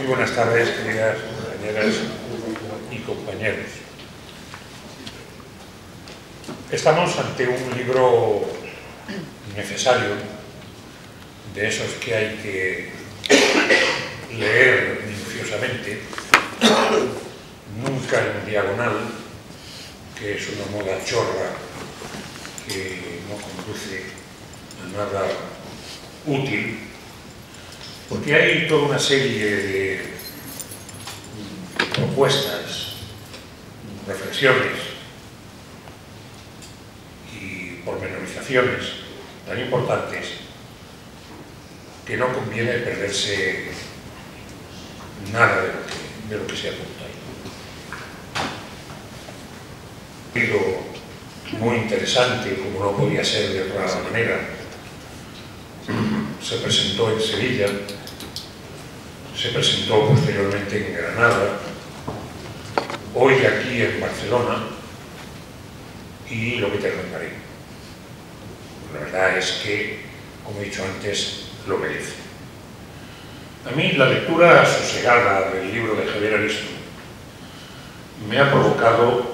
Muy buenas tardes, queridas compañeras y compañeros. Estamos ante un libro necesario, de esos que hay que leer minuciosamente, nunca en diagonal, que es una moda chorra que no conduce a nada útil, porque hay toda una serie de propuestas, reflexiones y pormenorizaciones tan importantes que no conviene perderse nada de lo que se apunta ahí. Un libro muy interesante, como no podía ser de otra manera, se presentó en Sevilla, se presentó posteriormente en Granada, hoy aquí en Barcelona, y lo que te contaré. La verdad es que, como he dicho antes, lo merece. A mí la lectura sosegada del libro de Javier Aristo me ha provocado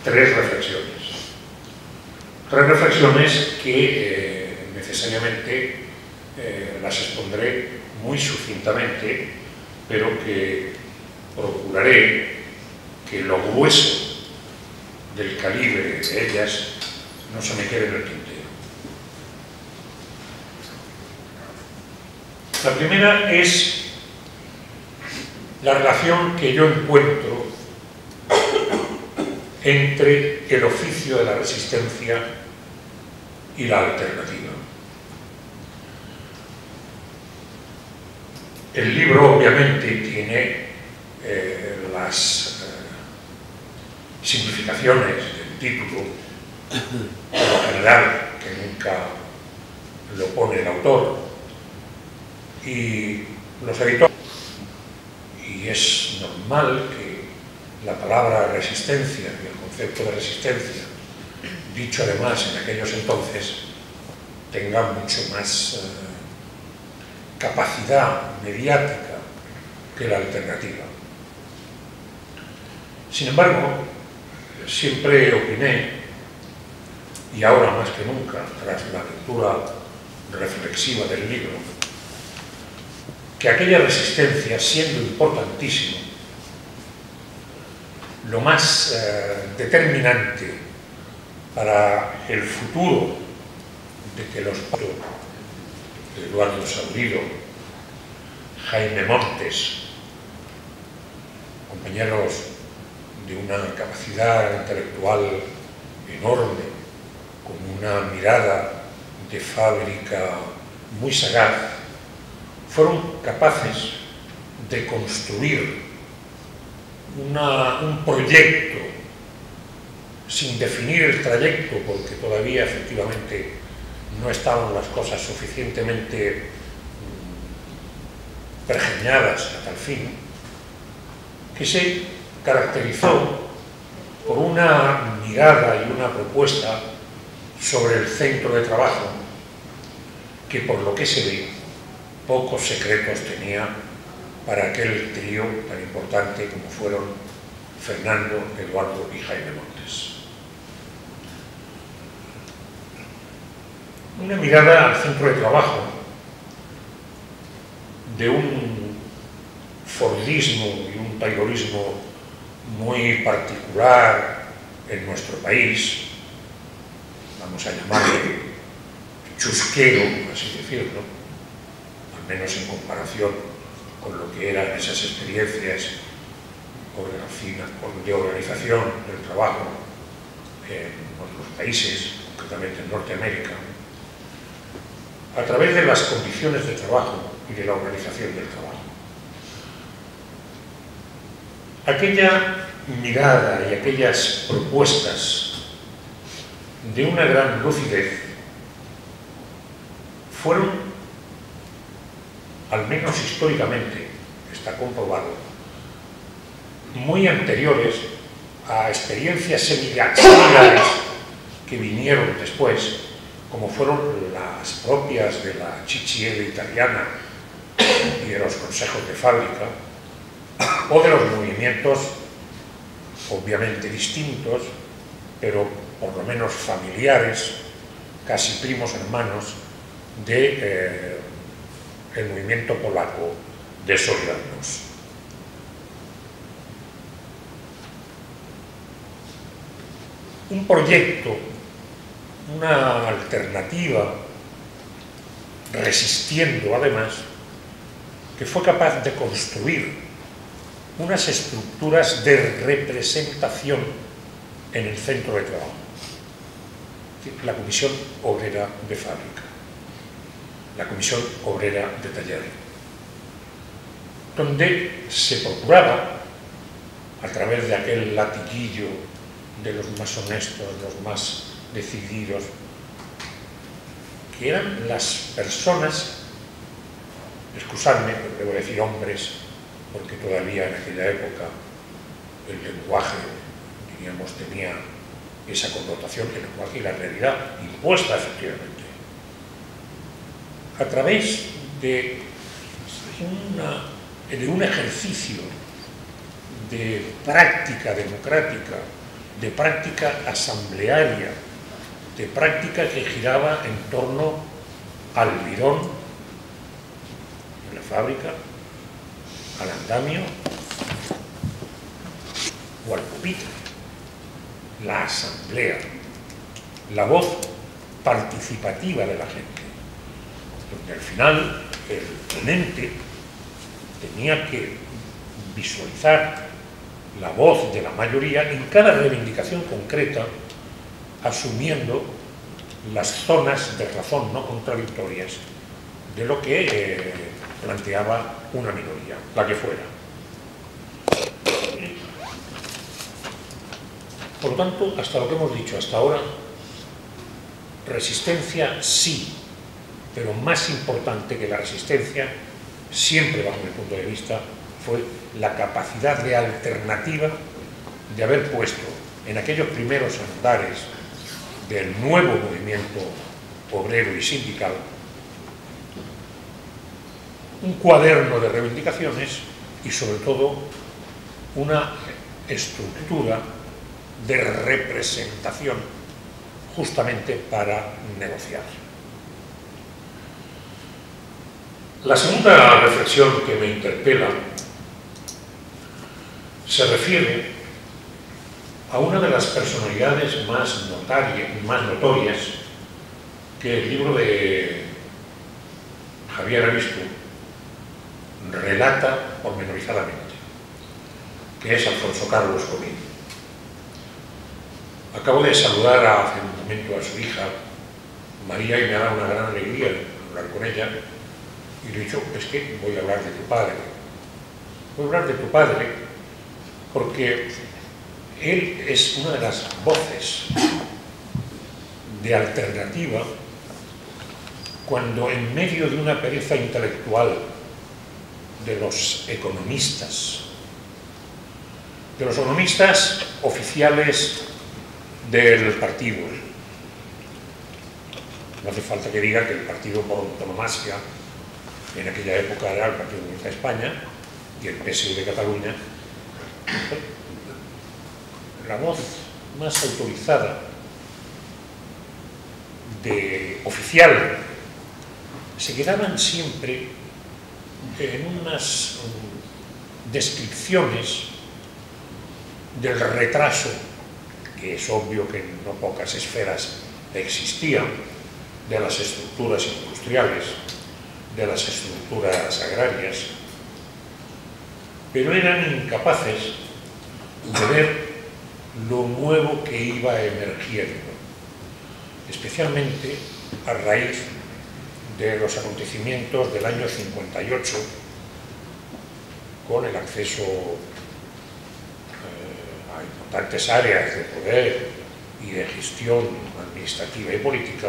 tres reflexiones que necesariamente las expondré muy sucintamente, pero que procuraré que lo grueso del calibre de ellas no se me quede en el tintero. La primera es la relación que yo encuentro entre el oficio de la resistencia y la alternativa. El libro obviamente tiene las simplificaciones del título, por lo general, que nunca lo pone el autor, y los editores. Y es normal que la palabra resistencia y el concepto de resistencia, dicho además en aquellos entonces, tenga mucho más capacidad mediática que la alternativa. Sin embargo, siempre opiné, y ahora más que nunca, tras la lectura reflexiva del libro, que aquella resistencia, siendo importantísimo, lo más determinante para el futuro de que los de Eduardo Saurido, Jaime Montes, compañeros de una capacidad intelectual enorme, con una mirada de fábrica muy sagaz, fueron capaces de construir un proyecto sin definir el trayecto, porque todavía efectivamente no estaban las cosas suficientemente pergeñadas a tal fin, que se caracterizó por una mirada y una propuesta sobre el centro de trabajo que, por lo que se ve, pocos secretos tenía para aquel trío tan importante como fueron Fernando, Eduardo y Jaime Montes. Una mirada al centro de trabajo de un fordismo y un taylorismo muy particular en nuestro país, vamos a llamarle chusquero, así decirlo, al menos en comparación con lo que eran esas experiencias de organización del trabajo en otros países, concretamente en Norteamérica, a través de las condiciones de trabajo y de la organización del trabajo. Aquella mirada y aquellas propuestas de una gran lucidez fueron, al menos históricamente, está comprobado, muy anteriores a experiencias similares que vinieron después, como fueron las propias de la Chichiela italiana y de los consejos de fábrica, o de los movimientos obviamente distintos, pero por lo menos familiares, casi primos hermanos, de el movimiento polaco de Solidarność. Un proyecto, una alternativa, resistiendo además, que fue capaz de construir unas estructuras de representación en el centro de trabajo, la Comisión Obrera de Fábrica, la Comisión Obrera de Taller, donde se procuraba, a través de aquel latiguillo de los más honestos, los más decididos, que eran las personas, excusadme, pero debo decir hombres, porque todavía en aquella época el lenguaje, diríamos, tenía esa connotación, el lenguaje y la realidad impuesta efectivamente. A través de un ejercicio de práctica democrática, de práctica asamblearia, de práctica que giraba en torno al bidón en la fábrica, al andamio o al pupitre, la asamblea, la voz participativa de la gente, donde al final el ponente tenía que visualizar la voz de la mayoría en cada reivindicación concreta, asumiendo las zonas de razón no contradictorias de lo que planteaba una minoría, la que fuera. Por lo tanto, hasta lo que hemos dicho hasta ahora, resistencia sí, pero más importante que la resistencia, siempre bajo mi punto de vista, fue la capacidad de alternativa de haber puesto en aquellos primeros andares del nuevo movimiento obrero y sindical un cuaderno de reivindicaciones y sobre todo una estructura de representación justamente para negociar. La segunda reflexión que me interpela se refiere a una de las personalidades más notorias que el libro de Javier Aristú relata pormenorizadamente, que es Alfonso Carlos Comín. Acabo de saludar hace un momento a su hija, María, y me ha dado una gran alegría hablar con ella, y le he dicho, es que voy a hablar de tu padre. Voy a hablar de tu padre porque él es una de las voces de alternativa cuando en medio de una pereza intelectual de los economistas oficiales del partido, no hace falta que diga que el partido por antonomasia en aquella época era el Partido Comunista de España y el PSU de Cataluña, la voz más autorizada de oficial, se quedaban siempre en unas descripciones del retraso, que es obvio que en no pocas esferas existían, de las estructuras industriales, de las estructuras agrarias, pero eran incapaces de ver lo nuevo que iba emergiendo, especialmente a raíz de los acontecimientos del año 58, con el acceso a importantes áreas de poder y de gestión administrativa y política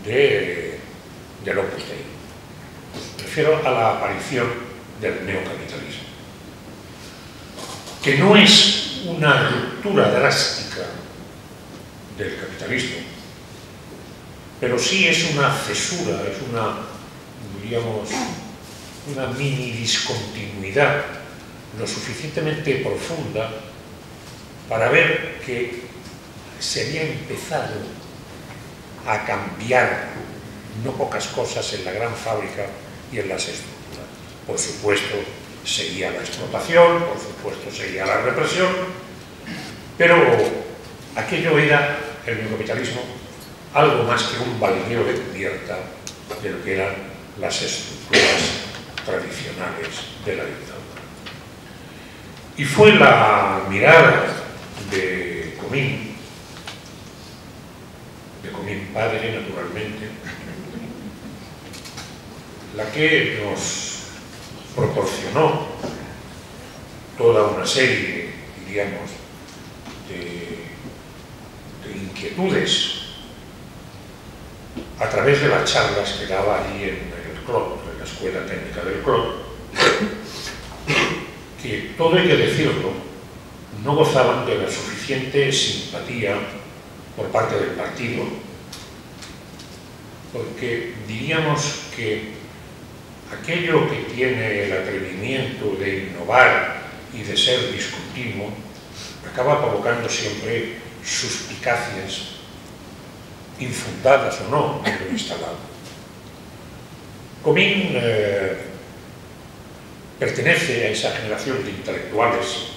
del Opus Dei. Me refiero a la aparición del neocapitalismo, que no es una ruptura drástica del capitalismo, pero sí es una cesura, es una, diríamos, una mini discontinuidad lo suficientemente profunda para ver que se había empezado a cambiar no pocas cosas en la gran fábrica y en las estructuras. Por supuesto, seguía la explotación, por supuesto, seguía la represión, pero aquello era, el neocapitalismo, algo más que un baldeo de cubierta de lo que eran las estructuras tradicionales de la dictadura. Y fue la mirada de Comín padre, naturalmente, la que nos proporcionó toda una serie, diríamos, de inquietudes a través de las charlas que daba allí en el CLOT, en la Escuela Técnica del CLOT, que, todo hay que decirlo, no gozaban de la suficiente simpatía por parte del partido, porque diríamos que aquello que tiene el atrevimiento de innovar y de ser discontinuo acaba provocando siempre suspicacias, infundadas o no, en lo instalado. Comín pertenece a esa generación de intelectuales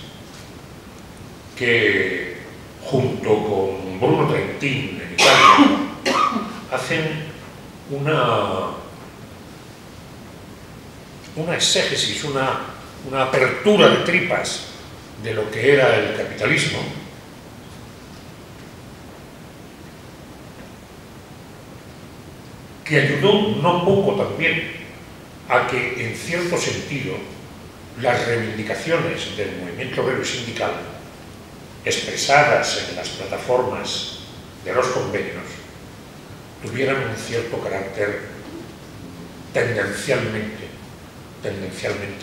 que, junto con Bruno Trentin en Italia, hacen una exégesis, una apertura de tripas de lo que era el capitalismo, que ayudó no poco también a que, en cierto sentido, las reivindicaciones del movimiento obrero y sindical, expresadas en las plataformas de los convenios, tuvieran un cierto carácter tendencialmente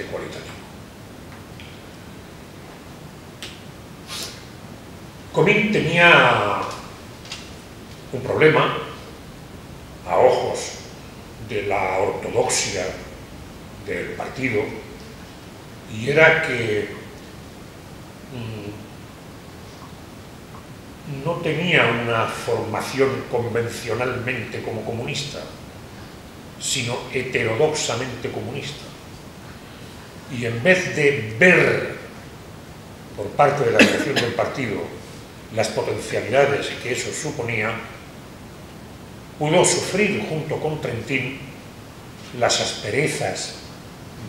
cualitativo. Comín tenía un problema a ojos de la ortodoxia del partido, y era que no tenía una formación convencionalmente como comunista, sino heterodoxamente comunista. Y en vez de ver por parte de la dirección del partido las potencialidades que eso suponía, pudo sufrir junto con Trentin las asperezas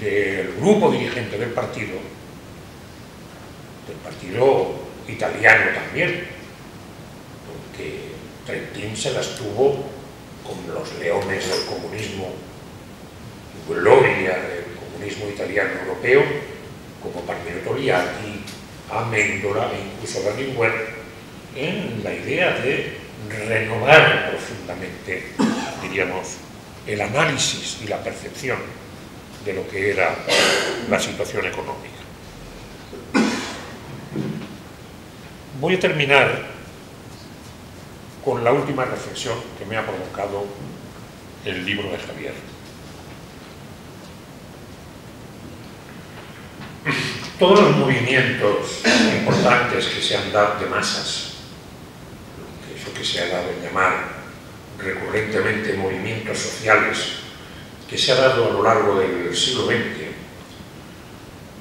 del grupo dirigente del partido italiano también, porque Trentin se las tuvo con los leones del comunismo, gloria del comunismo italiano europeo, como Palmiro Togliatti, Amendola e incluso Berlinguer, en la idea de renovar profundamente, diríamos, el análisis y la percepción de lo que era la situación económica. Voy a terminar con la última reflexión que me ha provocado el libro de Javier. Todos los movimientos importantes que se han dado de masas, eso que se ha dado en llamar recurrentemente movimientos sociales, que se ha dado a lo largo del siglo XX,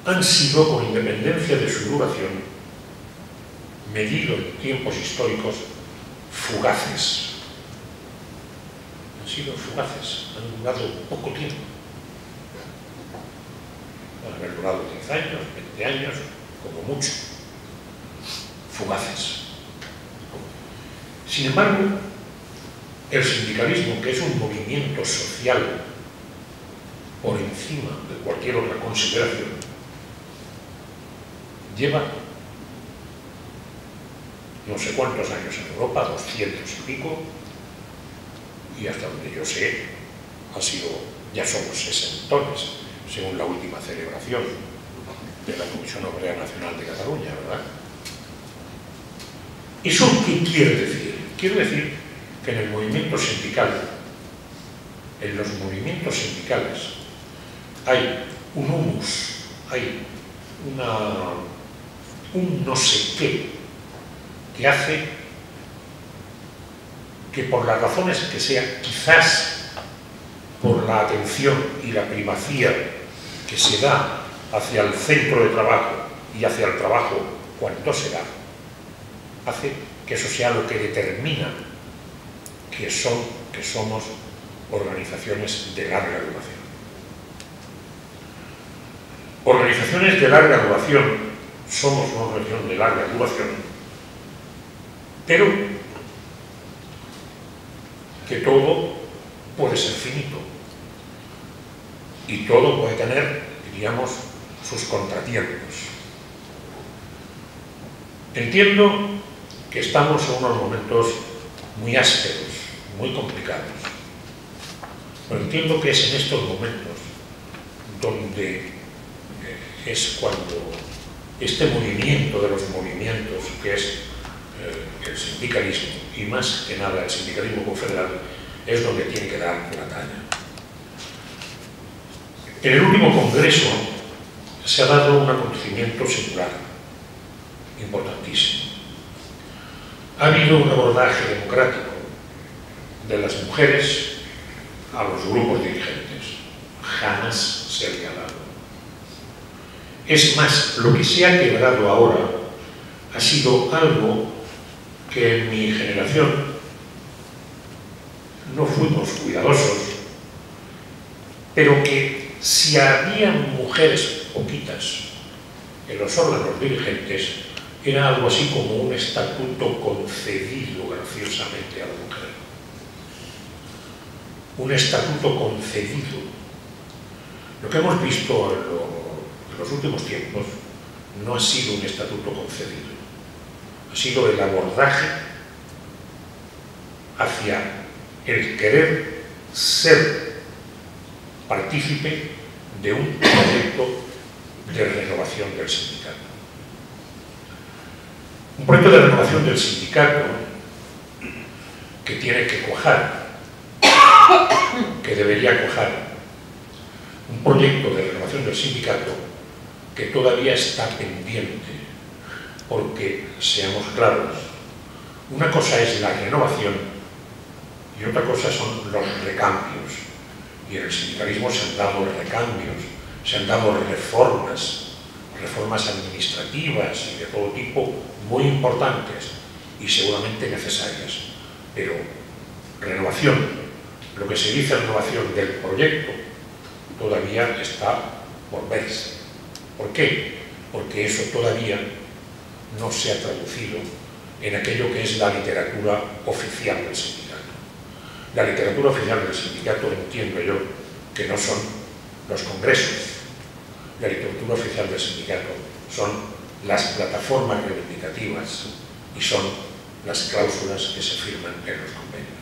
han sido, con independencia de su duración, medido en tiempos históricos, fugaces. Han sido fugaces, han durado poco tiempo. Pueden haber durado 10 años, 20 años, como mucho. Fugaces. Sin embargo, el sindicalismo, que es un movimiento social por encima de cualquier otra consideración, lleva no sé cuántos años en Europa, 200 y pico, y hasta donde yo sé, ya somos sesentones, según la última celebración de la Comisión Obrera Nacional de Cataluña, ¿verdad? ¿Eso qué quiere decir? Quiere decir que en el movimiento sindical, en los movimientos sindicales, hay un humus, hay un no sé qué que hace que, por las razones que sea, quizás por la atención y la primacía que se da hacia el centro de trabajo y hacia el trabajo cuando se da, hace que eso sea lo que determina que somos organizaciones de larga duración. Organizaciones de larga duración, somos una organización de larga duración, pero que todo puede ser finito y todo puede tener, diríamos, sus contratiempos. Entiendo que estamos en unos momentos muy ásperos, muy complicados, pero entiendo que es en estos momentos donde es cuando este movimiento de los movimientos, que es el sindicalismo, y más que nada el sindicalismo confederal, es donde tiene que dar la talla. En el último congreso se ha dado un acontecimiento singular, importantísimo. Ha habido un abordaje democrático de las mujeres a los grupos dirigentes. Jamás se había dado. Es más, lo que se ha quebrado ahora ha sido algo que en mi generación no fuimos cuidadosos, pero que si había mujeres poquitas en los órganos dirigentes, era algo así como un estatuto concedido graciosamente a la mujer. Un estatuto concedido. Lo que hemos visto en los últimos tiempos no ha sido un estatuto concedido, ha sido el abordaje hacia el querer ser partícipe de un proyecto de renovación del sindicato. Un proyecto de renovación del sindicato que tiene que cuajar, que debería cuajar. Un proyecto de renovación del sindicato que todavía está pendiente, porque, seamos claros, una cosa es la renovación y otra cosa son los recambios. Y en el sindicalismo se han dado recambios, se han dado reformas administrativas y de todo tipo muy importantes y seguramente necesarias. Pero renovación, lo que se dice renovación del proyecto, todavía está por verse. ¿Por qué? Porque eso todavía no se ha traducido en aquello que es la literatura oficial del sindicato. La literatura oficial del sindicato, entiendo yo, que no son los congresos. La literatura oficial del sindicato son las plataformas reivindicativas y son las cláusulas que se firman en los convenios.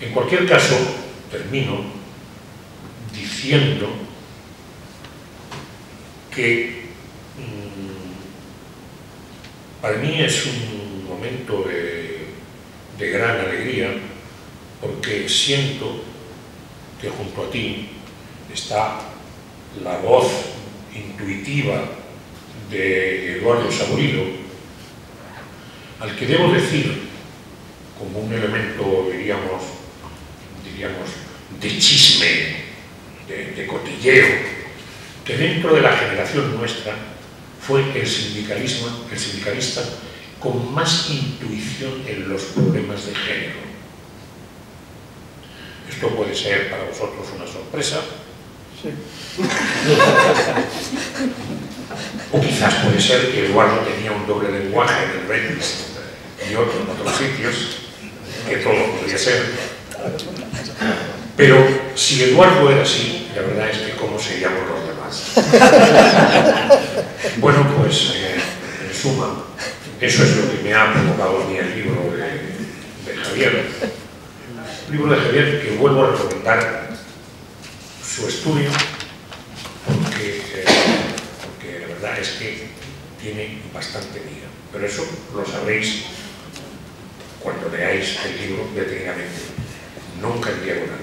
En cualquier caso, termino diciendo que para mí es un momento de gran alegría, porque siento que junto a ti está la voz intuitiva de Eduardo Saborido, al que debo decir, como un elemento, diríamos de chisme, de cotilleo, que dentro de la generación nuestra fue el sindicalista con más intuición en los problemas de género. Esto puede ser para vosotros una sorpresa. Sí. O quizás puede ser que Eduardo tenía un doble lenguaje en el Betis y otro en otros sitios, que todo podría ser. Pero si Eduardo era así, la verdad es que ¿cómo seríamos los demás? Bueno, pues en suma, eso es lo que me ha provocado a mí el libro de Javier. Un libro de Javier que vuelvo a recomendar su estudio, porque la verdad es que tiene bastante vida. Pero eso lo sabréis cuando leáis el libro detenidamente. Nunca en diagonal.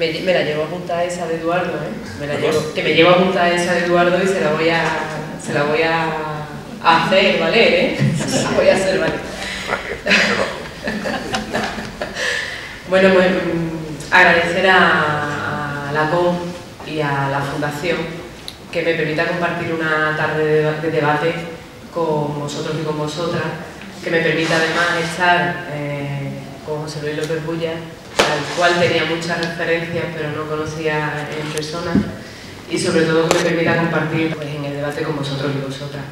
Me la llevo a apuntar esa de Eduardo, que me llevo a apuntar esa de Eduardo y se la voy a hacer valer, Se la voy a hacer valer. Bueno, pues agradecer a la COM y a la Fundación que me permita compartir una tarde de debate con vosotros y con vosotras, que me permita además estar con José Luis López Bulla, al cual tenía muchas referencias pero no conocía en persona, y sobre todo que me permita compartir pues, en el debate con vosotros y vosotras.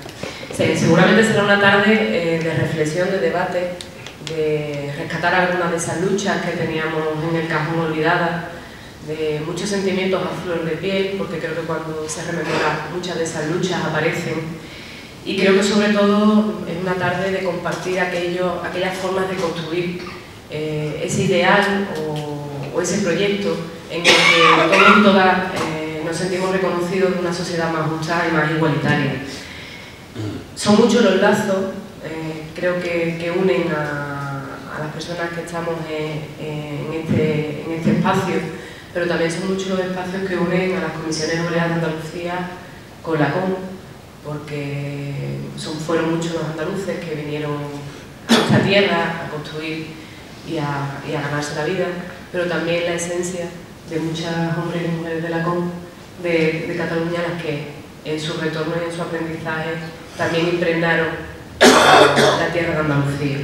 Seguramente será una tarde de reflexión, de debate, de rescatar algunas de esas luchas que teníamos en el cajón olvidadas, de muchos sentimientos a flor de piel, porque creo que cuando se rememora muchas de esas luchas aparecen. Y creo que sobre todo es una tarde de compartir aquellas formas de construir ese ideal o ese proyecto en el que todos y todas nos sentimos reconocidos de una sociedad más justa y más igualitaria. Son muchos los lazos, creo que unen a las personas que estamos en este espacio, pero también son muchos los espacios que unen a las comisiones obreras de Andalucía con la COM, porque fueron muchos los andaluces que vinieron a esta tierra a construir y a ganarse la vida, pero también la esencia de muchos hombres y mujeres de la COM de Cataluña, las que en su retorno y en su aprendizaje también impregnaron la tierra de Andalucía.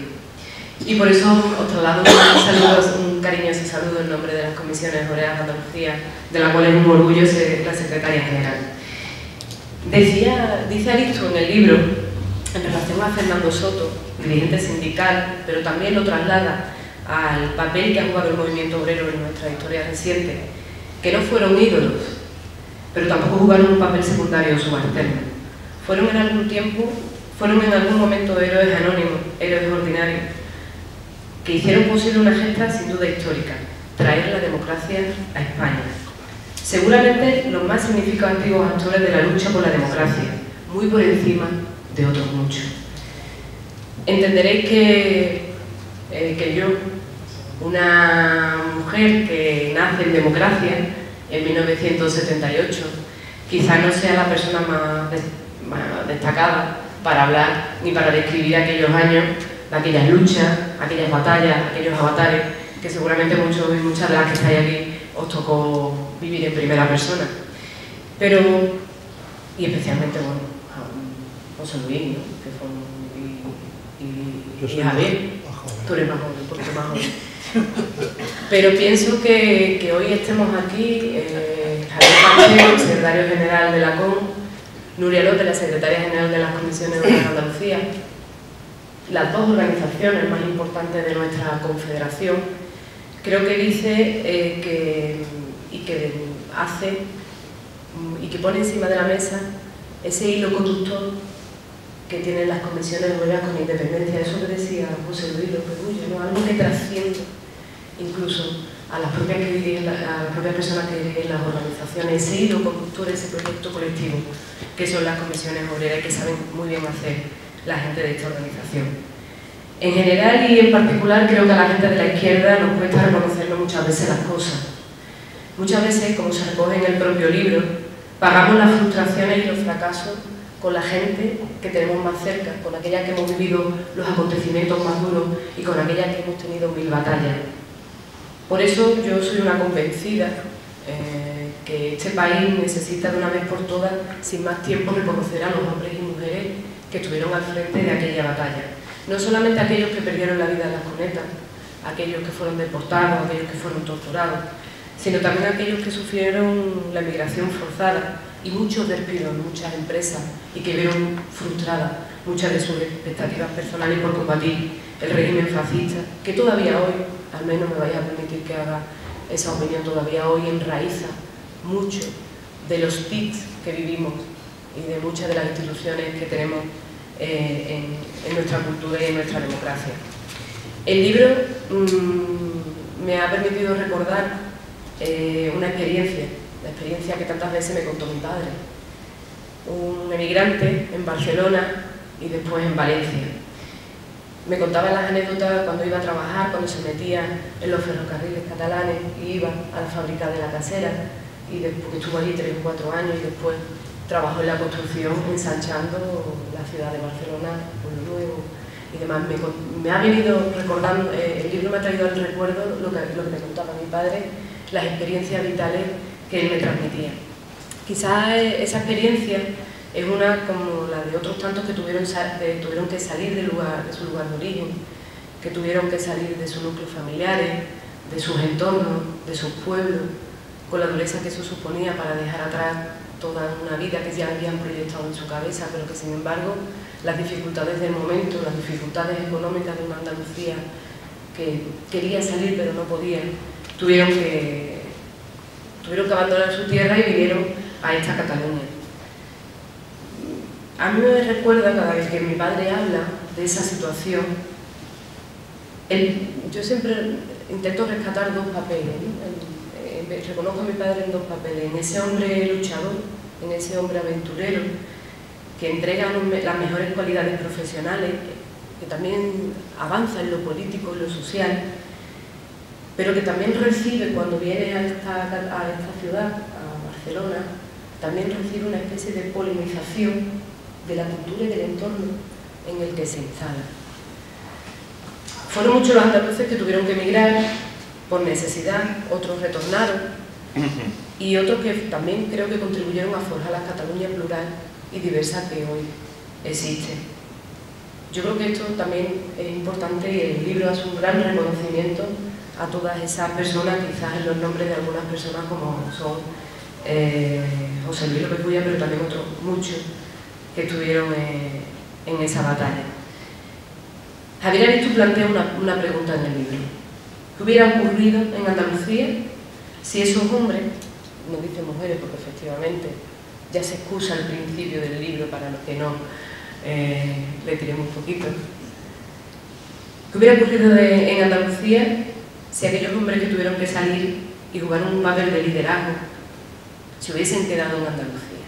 Y por eso os traslado un cariñoso saludo en nombre de las comisiones obreras de Andalucía, de la cual es un orgullo ser la secretaria general. Dice Aristo en el libro, en relación a Fernando Soto, dirigente sindical, pero también lo traslada al papel que ha jugado el movimiento obrero en nuestra historia reciente, que no fueron ídolos, pero tampoco jugaron un papel secundario o subalterno. Fueron en algún momento héroes anónimos, héroes ordinarios, que hicieron posible una gesta sin duda histórica, traer la democracia a España. Seguramente los más significativos actores de la lucha por la democracia, muy por encima de otros muchos. Entenderéis que yo, una mujer que nace en democracia en 1978, quizá no sea la persona más destacada para hablar ni para describir aquellos años, de aquellas luchas, aquellas batallas, aquellos avatares, que seguramente muchos y muchas de las que estáis aquí os tocó vivir en primera persona. Pero, y especialmente, bueno, a José Luis, ¿no? Que fue, y Javier, tú eres más joven, porque más joven. Pero pienso que hoy estemos aquí, Javier Pacheco, secretario general de la COM, Nuria López, la secretaria general de las Comisiones Obreras de Andalucía, las dos organizaciones más importantes de nuestra confederación, creo que dice que pone encima de la mesa ese hilo conductor que tienen las comisiones obreras con independencia. Eso que decía José Luis López Bulla, ¿no? Algo que trasciende incluso a las propias personas que dirigen las organizaciones, ese hilo conductor, ese proyecto colectivo que son las comisiones obreras y que saben muy bien hacer la gente de esta organización. En general y en particular creo que a la gente de la izquierda nos cuesta reconocernos muchas veces las cosas. Muchas veces, como se recoge en el propio libro, pagamos las frustraciones y los fracasos con la gente que tenemos más cerca, con aquella que hemos vivido los acontecimientos más duros y con aquella que hemos tenido 1000 batallas. Por eso yo soy una convencida que este país necesita de una vez por todas, sin más tiempo, reconocer a los hombres y mujeres que estuvieron al frente de aquella batalla. No solamente aquellos que perdieron la vida en las cunetas, aquellos que fueron deportados, aquellos que fueron torturados, sino también aquellos que sufrieron la migración forzada y muchos despidos en muchas empresas y que vieron frustradas muchas de sus expectativas personales por combatir el régimen fascista, que todavía hoy, al menos me vais a permitir que haga esa opinión, todavía hoy enraiza mucho de los tics que vivimos y de muchas de las instituciones que tenemos en nuestra cultura y en nuestra democracia. El libro me ha permitido recordar una experiencia, la experiencia que tantas veces me contó mi padre, un emigrante en Barcelona y después en Valencia. Me contaba las anécdotas cuando iba a trabajar, cuando se metía en los ferrocarriles catalanes y iba a la fábrica de La Casera, y después estuvo allí 3 o 4 años y después trabajó en la construcción ensanchando la ciudad de Barcelona, Pueblo Nuevo y demás. Me ha venido recordando, el libro me ha traído al recuerdo lo que me contaba mi padre, las experiencias vitales que él me transmitía. Quizás esa experiencia es una como la de otros tantos que tuvieron que salir de su lugar de origen, que tuvieron que salir de sus núcleos familiares, de sus entornos, de sus pueblos, con la dureza que eso suponía para dejar atrás toda una vida que ya habían proyectado en su cabeza, pero que sin embargo las dificultades del momento, las dificultades económicas de una Andalucía que quería salir pero no podía, tuvieron que abandonar su tierra y vinieron a esta Cataluña. A mí me recuerda cada vez que mi padre habla de esa situación, yo siempre intento rescatar 2 papeles, ¿no? Reconozco a mi padre en 2 papeles, en ese hombre luchador, en ese hombre aventurero, que entrega las mejores cualidades profesionales, que también avanza en lo político y lo social, pero que también recibe, cuando viene a esta ciudad, a Barcelona, también recibe una especie de polinización de la cultura y del entorno en el que se instala. Fueron muchos los andaluces que tuvieron que emigrar por necesidad, otros retornaron y otros que también creo que contribuyeron a forjar la Cataluña plural y diversa que hoy existe. Yo creo que esto también es importante y el libro hace un gran reconocimiento a todas esas personas, quizás en los nombres de algunas personas como son José Luis López Puya, pero también otros muchos que estuvieron en esa batalla. Javier Aristu plantea una pregunta en el libro. ¿Qué hubiera ocurrido en Andalucía si esos hombres, no dice mujeres porque efectivamente ya se excusa al principio del libro para los que no le tiremos un poquito? ¿Qué hubiera ocurrido en Andalucía si aquellos hombres que tuvieron que salir y jugar un papel de liderazgo se hubiesen quedado en Andalucía?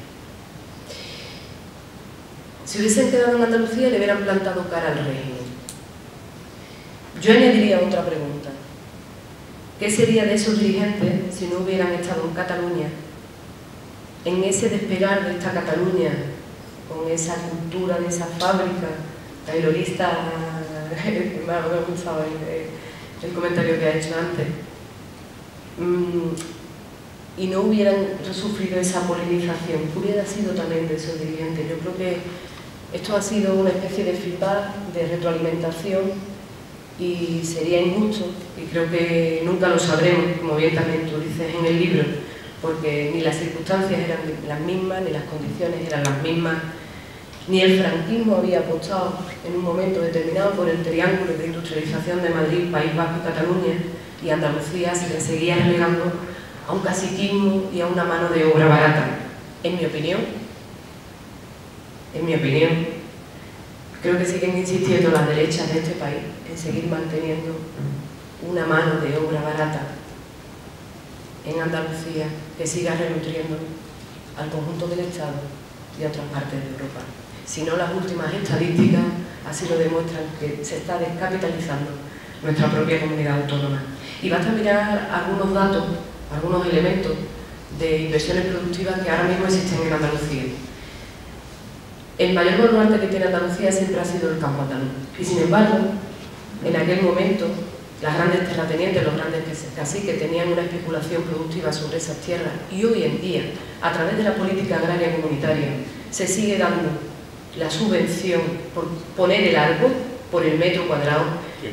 Si hubiesen quedado en Andalucía le hubieran plantado cara al régimen. Yo añadiría otra pregunta. ¿Qué sería de esos dirigentes si no hubieran estado en Cataluña, en ese despegar de esta Cataluña, con esa cultura de esa fábrica taylorista? Me ha gustado el comentario que ha hecho antes. Y no hubieran sufrido esa polinización, ¿qué hubiera sido también de esos dirigentes? Yo creo que esto ha sido una especie de feedback, de retroalimentación, y sería injusto, y creo que nunca lo sabremos, como bien también tú dices en el libro, porque ni las circunstancias eran las mismas, ni las condiciones eran las mismas, ni el franquismo había apostado en un momento determinado por el triángulo de industrialización de Madrid, País Vasco y Cataluña, y Andalucía se le seguía relegando a un caciquismo y a una mano de obra barata. En mi opinión, creo que siguen insistiendo las derechas de este país en seguir manteniendo una mano de obra barata en Andalucía que siga renutriendo al conjunto del Estado y a otras partes de Europa. Si no, las últimas estadísticas así lo demuestran, que se está descapitalizando nuestra propia comunidad autónoma. Y basta mirar algunos datos, algunos elementos de inversiones productivas que ahora mismo existen en Andalucía. El mayor baluarte que tiene Andalucía siempre ha sido el campo andaluz. Y sin embargo, en aquel momento, las grandes terratenientes, los grandes caciques tenían una especulación productiva sobre esas tierras, y hoy en día, a través de la política agraria comunitaria, se sigue dando la subvención por poner el árbol, por el metro cuadrado,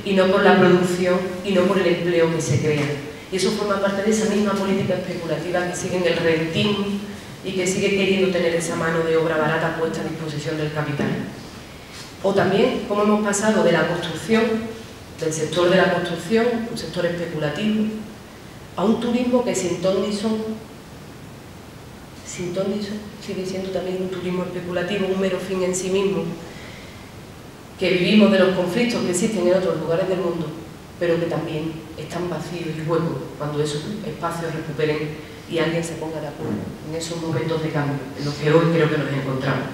y no por la producción y no por el empleo que se crea. Y eso forma parte de esa misma política especulativa que sigue en el rentismo y que sigue queriendo tener esa mano de obra barata puesta a disposición del capital. O también cómo hemos pasado de la construcción, del sector de la construcción, un sector especulativo, a un turismo que sin ton ni son, sigue siendo también un turismo especulativo, un mero fin en sí mismo, que vivimos de los conflictos que existen en otros lugares del mundo, pero que también están vacíos y huecos cuando esos espacios recuperen y alguien se ponga de acuerdo en esos momentos de cambio en los que hoy creo que nos encontramos.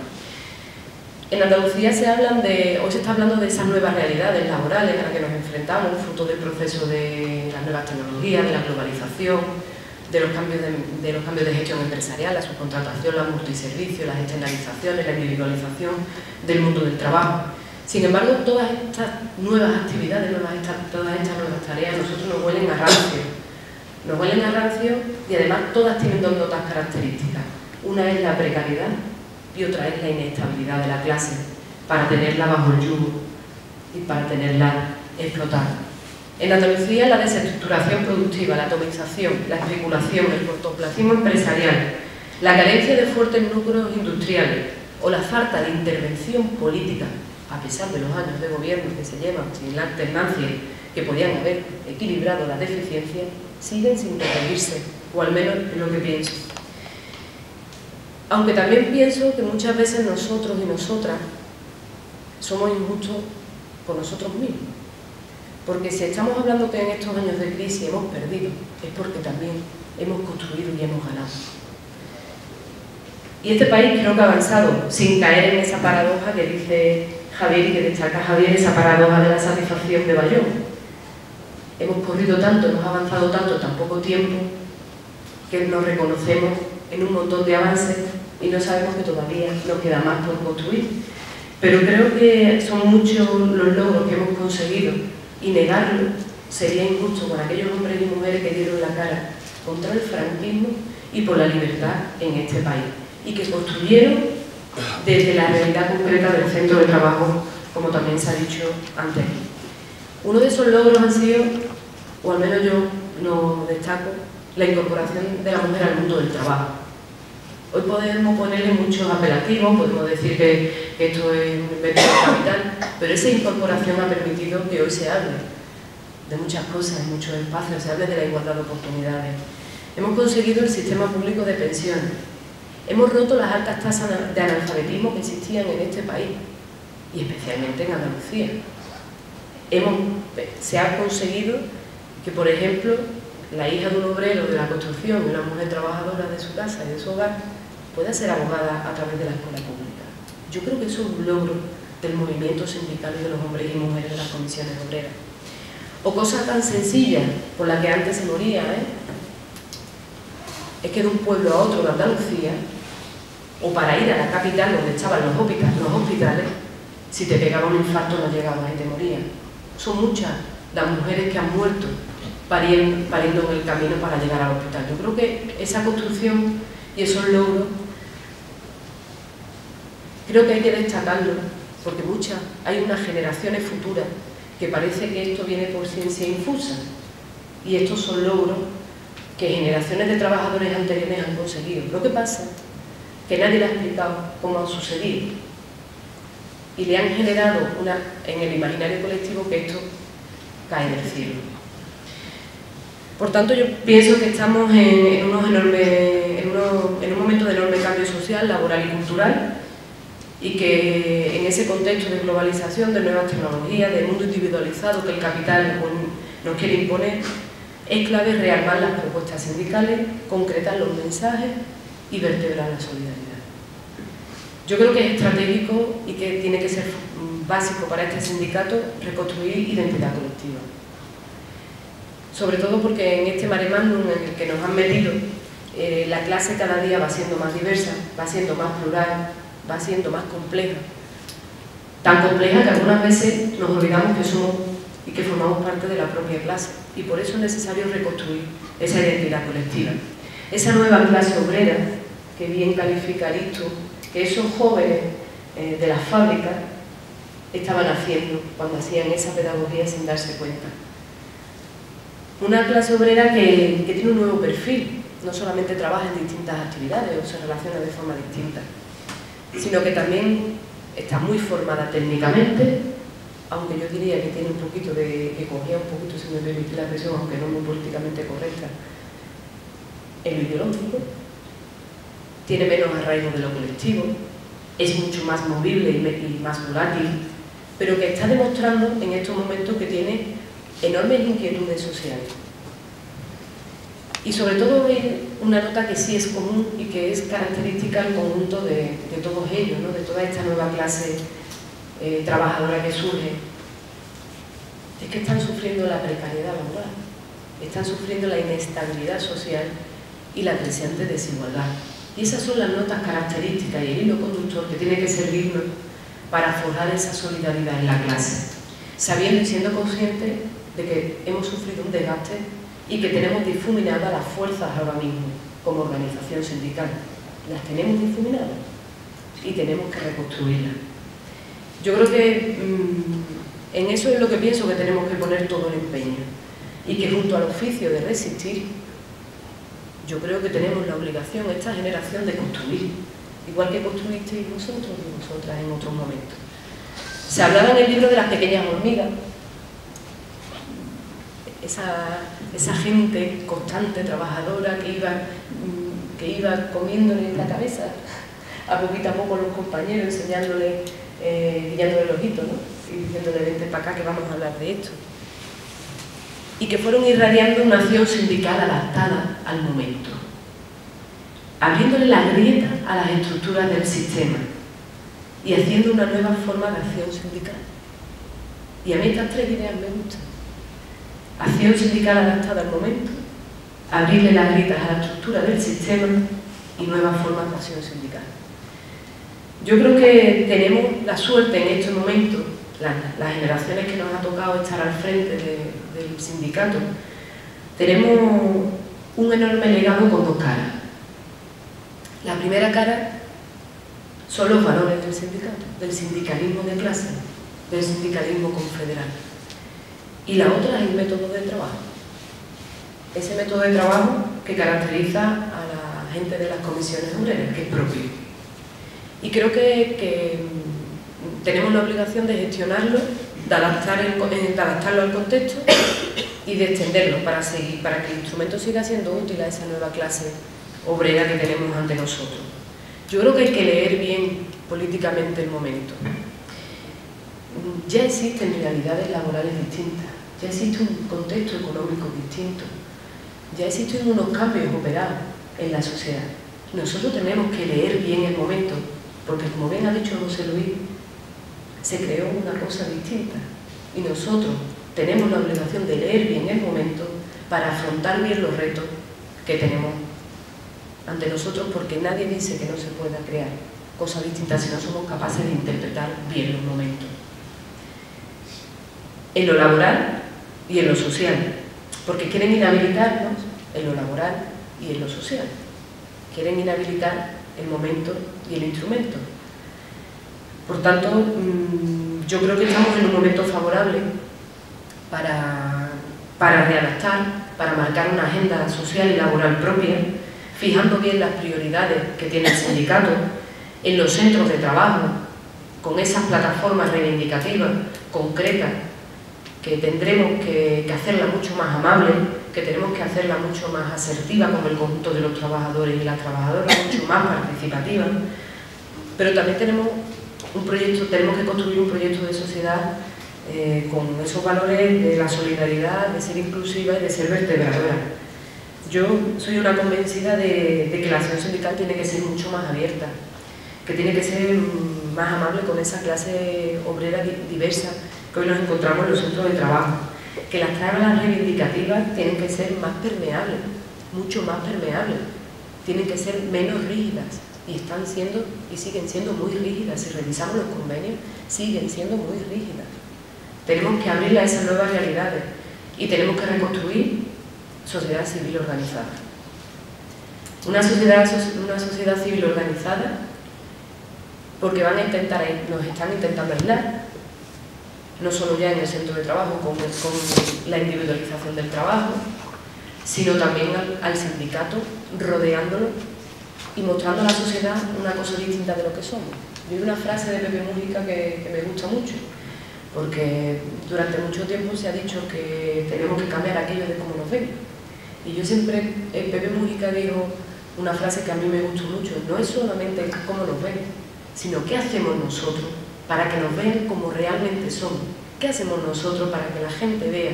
En Andalucía hoy se está hablando de esas nuevas realidades laborales a las que nos enfrentamos, fruto del proceso de las nuevas tecnologías, de la globalización, de los cambios de gestión empresarial, la subcontratación, la multiservicio, las externalizaciones, la individualización del mundo del trabajo. Sin embargo, todas estas nuevas actividades, todas estas nuevas tareas, a nosotros nos huelen a rancio. Nos huelen a rancio y además todas tienen dos notas características. Una es la precariedad y otra es la inestabilidad de la clase, para tenerla bajo el yugo y para tenerla explotada. En Andalucía, la desestructuración productiva, la atomización, la especulación, el cortoplacismo empresarial, la carencia de fuertes núcleos industriales o la falta de intervención política, a pesar de los años de gobierno que se llevan sin la alternancia que podían haber equilibrado la deficiencia, siguen sin repetirse, o al menos es lo que pienso. Aunque también pienso que muchas veces nosotros y nosotras somos injustos con nosotros mismos. Porque si estamos hablando que en estos años de crisis hemos perdido, es porque también hemos construido y hemos ganado. Y este país creo que ha avanzado, sin caer en esa paradoja que dice Javier y que destaca Javier, esa paradoja de la satisfacción de Bayón. Hemos corrido tanto, hemos avanzado tanto en tan poco tiempo, que nos reconocemos en un montón de avances y no sabemos que todavía nos queda más por construir. Pero creo que son muchos los logros que hemos conseguido y negarlo sería injusto con aquellos hombres y mujeres que dieron la cara contra el franquismo y por la libertad en este país y que construyeron desde la realidad concreta del centro de trabajo, como también se ha dicho antes. Uno de esos logros han sido, o al menos yo lo destaco, la incorporación de la mujer al mundo del trabajo. Hoy podemos ponerle muchos apelativos, podemos decir que esto es un invento del capital, pero esa incorporación ha permitido que hoy se hable de muchas cosas, en muchos espacios, se hable de la igualdad de oportunidades. Hemos conseguido el sistema público de pensiones, hemos roto las altas tasas de analfabetismo que existían en este país, y especialmente en Andalucía. Se ha conseguido que, por ejemplo, la hija de un obrero de la construcción y una mujer trabajadora de su casa y de su hogar pueda ser abogada a través de la escuela pública. Yo creo que eso es un logro del movimiento sindical y de los hombres y mujeres de las comisiones obreras. O cosas tan sencillas por las que antes se moría, es que de un pueblo a otro de Andalucía, o para ir a la capital donde estaban los hospitales, si te pegaba un infarto no llegabas y te morías. Son muchas las mujeres que han muerto pariendo en el camino para llegar al hospital. Yo creo que esa construcción y esos logros, creo que hay que destacarlo, porque hay unas generaciones futuras que parece que esto viene por ciencia infusa, y estos son logros que generaciones de trabajadores anteriores han conseguido. Lo que pasa es que nadie le ha explicado cómo han sucedido, y le han generado en el imaginario colectivo que esto cae del cielo. Por tanto, yo pienso que estamos en un momento de enorme cambio social, laboral y cultural, y que en ese contexto de globalización, de nuevas tecnologías, de mundo individualizado que el capital nos quiere imponer, es clave rearmar las propuestas sindicales, concretar los mensajes y vertebrar la solidaridad. Yo creo que es estratégico y que tiene que ser básico para este sindicato reconstruir identidad colectiva. Sobre todo porque en este mare magnum en el que nos han metido, la clase cada día va siendo más diversa, va siendo más plural, va siendo más compleja. Tan compleja que algunas veces nos olvidamos que somos y que formamos parte de la propia clase. Y por eso es necesario reconstruir esa identidad colectiva. Esa nueva clase obrera, que bien califica Aristo, que esos jóvenes de las fábricas estaban haciendo cuando hacían esa pedagogía sin darse cuenta. Una clase obrera que tiene un nuevo perfil, no solamente trabaja en distintas actividades o se relaciona de forma distinta, sino que también está muy formada técnicamente, aunque yo diría que tiene un poquito que cogea un poquito, si me permite la expresión, aunque no muy políticamente correcta, en lo ideológico, tiene menos arraigo de lo colectivo, es mucho más movible y más volátil, pero que está demostrando en estos momentos que tiene enormes inquietudes sociales. Y sobre todo una nota que sí es común y que es característica al conjunto de todos ellos, ¿no? De toda esta nueva clase trabajadora que surge, es que están sufriendo la precariedad laboral, están sufriendo la inestabilidad social y la creciente desigualdad. Y esas son las notas características y el hilo conductor que tiene que servirnos para forjar esa solidaridad en la clase, sabiendo y siendo conscientes de que hemos sufrido un desgaste y que tenemos difuminadas las fuerzas ahora mismo como organización sindical. Las tenemos difuminadas y tenemos que reconstruirlas. Yo creo que en eso es lo que pienso que tenemos que poner todo el empeño y que junto al oficio de resistir, yo creo que tenemos la obligación, esta generación, de construir, igual que construisteis vosotros y vosotras en otros momentos. Se hablaba en el libro de las pequeñas hormigas, esa gente constante, trabajadora, que iba comiéndole la cabeza a poco los compañeros, enseñándole, guiándole el ojito, ¿no? Y diciéndole, vente para acá que vamos a hablar de esto. Y que fueron irradiando una acción sindical adaptada al momento, abriéndole las grietas a las estructuras del sistema y haciendo una nueva forma de acción sindical. Y a mí estas tres ideas me gustan. Acción sindical adaptada al momento, abrirle las grietas a la estructura del sistema y nuevas formas de acción sindical. Yo creo que tenemos la suerte en este momento, las generaciones que nos ha tocado estar al frente del sindicato, tenemos un enorme legado con dos caras. La primera cara son los valores del sindicato, del sindicalismo de clase, del sindicalismo confederal. Y la otra es el método de trabajo. Ese método de trabajo que caracteriza a la gente de las comisiones obreras, que es propio. Y creo que tenemos la obligación de gestionarlo, de adaptarlo al contexto y de extenderlo para que el instrumento siga siendo útil a esa nueva clase obrera que tenemos ante nosotros. Yo creo que hay que leer bien políticamente el momento. Ya existen realidades laborales distintas, ya existe un contexto económico distinto, ya existen unos cambios operados en la sociedad. Nosotros tenemos que leer bien el momento, porque como bien ha dicho José Luis, se creó una cosa distinta y nosotros tenemos la obligación de leer bien el momento para afrontar bien los retos que tenemos ante nosotros, porque nadie dice que no se pueda crear cosas distintas si no somos capaces de interpretar bien los momentos. En lo laboral y en lo social, porque quieren inhabilitarnos en lo laboral y en lo social. Quieren inhabilitar el momento y el instrumento. Por tanto, yo creo que estamos en un momento favorable para readaptar, para marcar una agenda social y laboral propia, fijando bien las prioridades que tiene el sindicato en los centros de trabajo, con esas plataformas reivindicativas, concretas, que tendremos que hacerla mucho más amable, que tenemos que hacerla mucho más asertiva con el conjunto de los trabajadores y las trabajadoras, mucho más participativa, pero también tenemos que construir un proyecto de sociedad con esos valores de la solidaridad, de ser inclusiva y de ser vertebradora. Yo soy una convencida de que la acción sindical tiene que ser mucho más abierta, que tiene que ser más amable con esa clase obrera diversa que hoy nos encontramos en los centros de trabajo, que las tablas reivindicativas tienen que ser más permeables, mucho más permeables, tienen que ser menos rígidas, y están siendo y siguen siendo muy rígidas. Si revisamos los convenios, siguen siendo muy rígidas. Tenemos que abrirle a esas nuevas realidades y tenemos que reconstruir sociedad civil organizada. Una sociedad civil organizada, porque nos están intentando aislar, no solo ya en el centro de trabajo con la individualización del trabajo, sino también al sindicato, rodeándolo y mostrando a la sociedad una cosa distinta de lo que somos. Yo hay una frase de Pepe Mújica que me gusta mucho, porque durante mucho tiempo se ha dicho que tenemos que cambiar aquello de cómo nos ven. Y yo siempre, Pepe Mújica dijo una frase que a mí me gustó mucho: no es solamente cómo nos ven, sino qué hacemos nosotros para que nos vean como realmente somos. ¿Qué hacemos nosotros para que la gente vea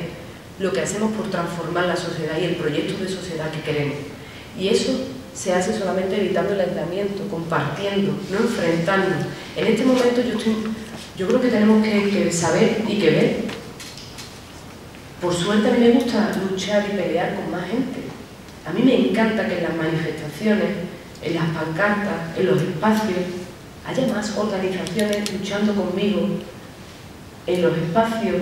lo que hacemos por transformar la sociedad y el proyecto de sociedad que queremos. Y eso se hace solamente evitando el aislamiento, compartiendo, no enfrentando. En este momento yo creo que tenemos que saber y que ver. Por suerte a mí me gusta luchar y pelear con más gente. A mí me encanta que en las manifestaciones, en las pancartas, en los espacios, haya más organizaciones luchando conmigo en los espacios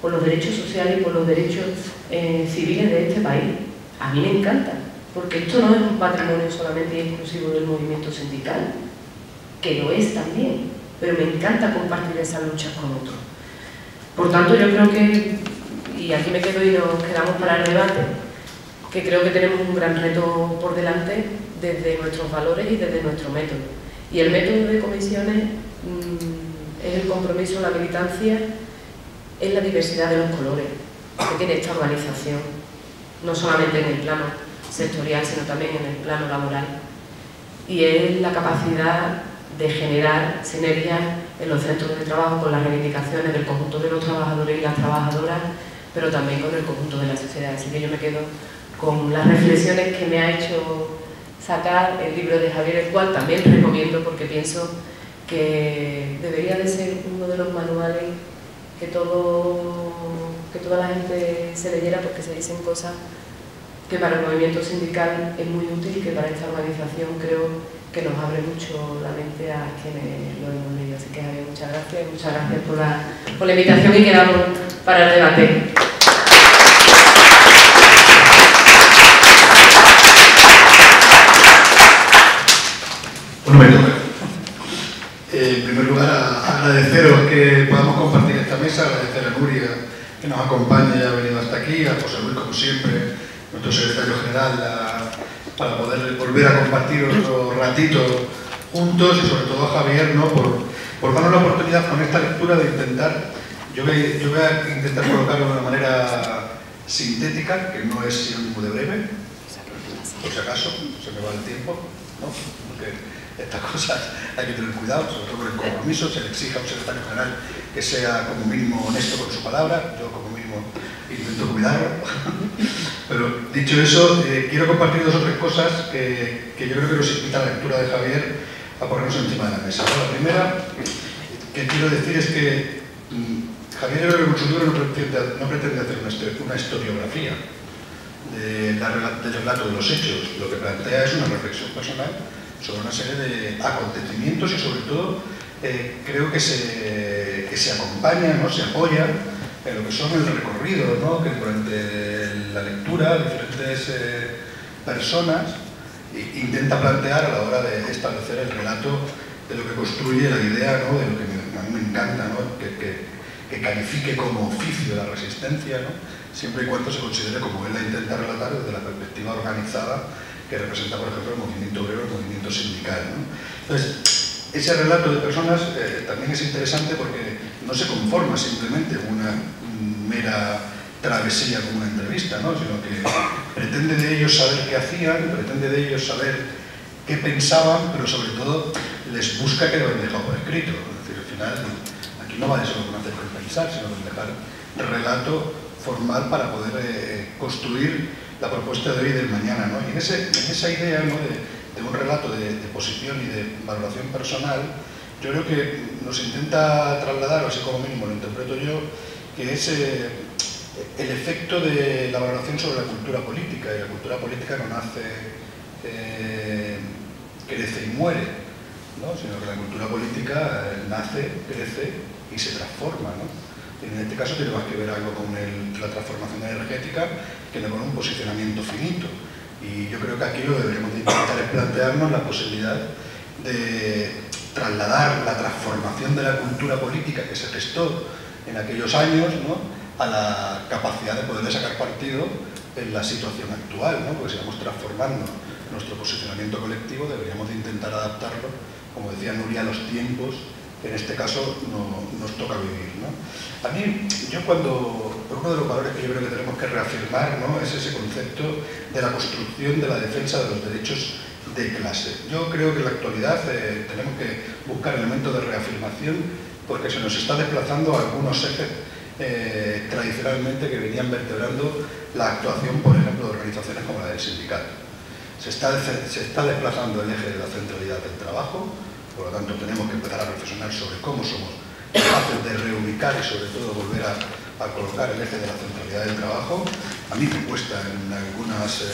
por los derechos sociales y por los derechos civiles de este país. A mí me encanta, porque esto no es un patrimonio solamente exclusivo del movimiento sindical, que lo es también, pero me encanta compartir esas luchas con otros. Por tanto, yo creo que, y aquí me quedo y nos quedamos para el debate, que creo que tenemos un gran reto por delante desde nuestros valores y desde nuestro método. Y el método de comisiones es el compromiso, la militancia, es la diversidad de los colores que tiene esta organización, no solamente en el plano sectorial, sino también en el plano laboral. Y es la capacidad de generar sinergias en los centros de trabajo con las reivindicaciones del conjunto de los trabajadores y las trabajadoras, pero también con el conjunto de la sociedad. Así que yo me quedo con las reflexiones que me ha hecho sacar el libro de Javier, el cual también recomiendo porque pienso que debería de ser uno de los manuales que toda la gente se leyera, porque se dicen cosas que para el movimiento sindical es muy útil y que para esta organización creo que nos abre mucho la mente a quienes lo hemos leído. Así que Javier, muchas gracias por la invitación y quedamos para el debate. Bueno, me toca. En primer lugar, agradeceros que podamos compartir esta mesa, agradecer a Nuria que nos acompaña y ha venido hasta aquí, a José Luis, como siempre, nuestro secretario general, para poder volver a compartir otro ratito juntos, y sobre todo a Javier, ¿no? por darnos la oportunidad con esta lectura de intentar, yo voy a intentar colocarlo de una manera sintética, que no es sinónimo de breve, por si acaso, se me va el tiempo, ¿no? Porque estas cosas hay que tener cuidado, sobre todo con el compromiso. Se le exige a un secretario general que sea como mínimo honesto con su palabra. Yo como mínimo intento cuidarlo. Pero dicho eso, quiero compartir dos o tres cosas que yo creo que nos invita a la lectura de Javier a ponernos encima de la mesa. La primera que quiero decir es que Javier, yo creo que con su libro no pretende hacer una historiografía del relato de los hechos. Lo que plantea es una reflexión personal sobre una serie de acontecimientos y sobre todo creo que se acompañan, ¿no? Se apoyan en lo que son el recorrido, ¿no? Que durante la lectura diferentes personas intenta plantear a la hora de establecer el relato de lo que construye la idea, ¿no? De lo que a mí me encanta, ¿no? Que califique como oficio la resistencia, ¿no? Siempre y cuando se considere, como él la intenta relatar, desde la perspectiva organizada que representa, por ejemplo, el movimiento obrero, el movimiento sindical, ¿no? Entonces, ese relato de personas también es interesante porque no se conforma simplemente con una mera travesía como una entrevista, ¿no? Sino que pretende de ellos saber qué hacían, pretende de ellos saber qué pensaban, pero sobre todo les busca que lo hayan dejado por escrito. Es decir, al final, aquí no va de solo conocer con pensar, sino de dejar relato formal para poder construir la propuesta de hoy y del mañana, ¿no? Y en esa idea, ¿no? de un relato de posición y de valoración personal, yo creo que nos intenta trasladar, o así como mínimo lo interpreto yo, que es el efecto de la valoración sobre la cultura política. Y la cultura política no nace, crece y muere, ¿no? Sino que la cultura política nace, crece y se transforma, ¿no? En este caso tiene más que ver algo con la transformación energética que no con un posicionamiento finito. Y yo creo que aquí lo que deberíamos de intentar es plantearnos la posibilidad de trasladar la transformación de la cultura política que se gestó en aquellos años, ¿no? A la capacidad de poder sacar partido en la situación actual, ¿no? Porque si vamos transformando nuestro posicionamiento colectivo, deberíamos de intentar adaptarlo, como decía Nuria, a los tiempos que en este caso nos toca vivir, ¿no? A mí, uno de los valores que yo creo que tenemos que reafirmar, ¿no? Es ese concepto de la construcción de la defensa de los derechos de clase. Yo creo que en la actualidad tenemos que buscar elementos de reafirmación porque se nos está desplazando algunos ejes tradicionalmente que venían vertebrando la actuación, por ejemplo, de organizaciones como la del sindicato. Se está desplazando el eje de la centralidad del trabajo, por lo tanto tenemos que empezar a reflexionar sobre cómo somos capaces de reubicar y sobre todo volver a colocar el eje de la centralidad del trabajo. A mí me cuesta en algunos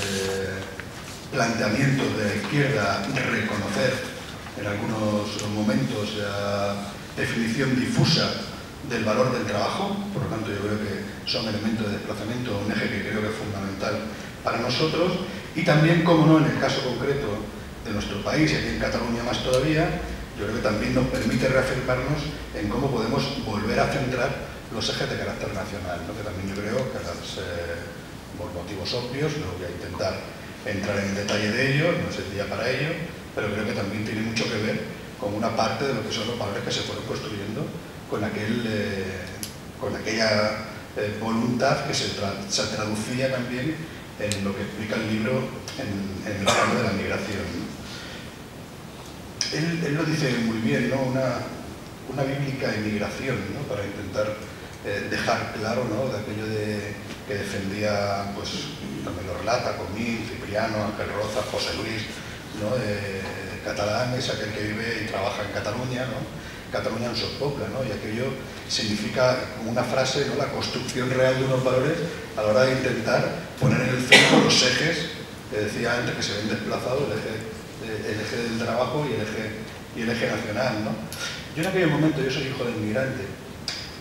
planteamientos de la izquierda reconocer en algunos momentos la definición difusa del valor del trabajo, por lo tanto yo creo que son elementos de desplazamiento, un eje que creo que es fundamental para nosotros, y también, como no, en el caso concreto de nuestro país, y aquí en Cataluña más todavía, yo creo que también nos permite reafirmarnos en cómo podemos volver a centrar los ejes de carácter nacional, ¿no? Que también yo creo que por motivos obvios, no voy a intentar entrar en detalle de ello, no es el día para ello, pero creo que también tiene mucho que ver con una parte de lo que son los valores que se fueron construyendo con aquella voluntad que se traducía también en lo que explica el libro en el plano de la migración, ¿no? Él lo dice muy bien, ¿no? Una bíblica emigración, ¿no? Para intentar dejar claro, ¿no? De aquello que defendía, pues también lo relata Comín, Cipriano, Ángel Roza, José Luis, ¿no? Catalán es aquel que vive y trabaja en Cataluña, ¿no? Cataluña en sos pobla, ¿no? Y aquello significa, como una frase, ¿no? La construcción real de unos valores a la hora de intentar poner en el centro los ejes que decía antes que se ven desplazados, el eje del trabajo y el eje nacional, ¿no? Yo en aquel momento, yo soy hijo de inmigrante,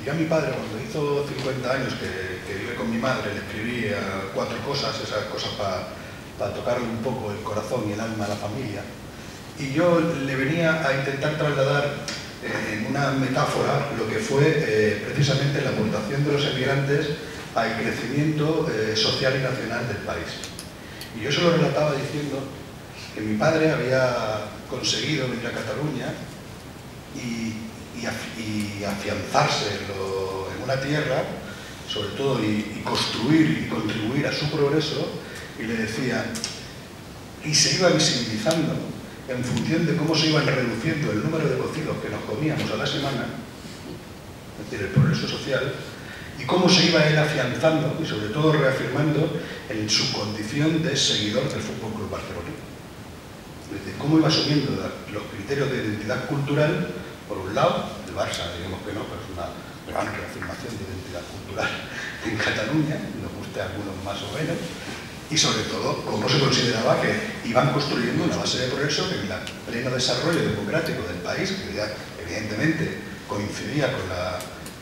y yo a mi padre, cuando hizo 50 años que vive con mi madre, le escribí 4 cosas, esas cosas para tocarle un poco el corazón y el alma a la familia, y yo le venía a intentar trasladar en una metáfora lo que fue precisamente la aportación de los emigrantes al crecimiento social y nacional del país. Y yo se lo relataba diciendo que mi padre había conseguido venir a Cataluña y afianzarse en una tierra, sobre todo, y construir y contribuir a su progreso, y le decía, y se iba visibilizando en función de cómo se iban reduciendo el número de cocidos que nos comíamos a la semana, es decir, el progreso social, y cómo se iba él afianzando y sobre todo reafirmando en su condición de seguidor del Fútbol Club Barcelona. Es decir, cómo iba asumiendo los criterios de identidad cultural, por un lado, el Barça, digamos que no, pero es una gran reafirmación de identidad cultural en Cataluña, nos guste a algunos más o menos, y sobre todo cómo se consideraba que iban construyendo una base de progreso que en el pleno desarrollo democrático del país, que ya evidentemente coincidía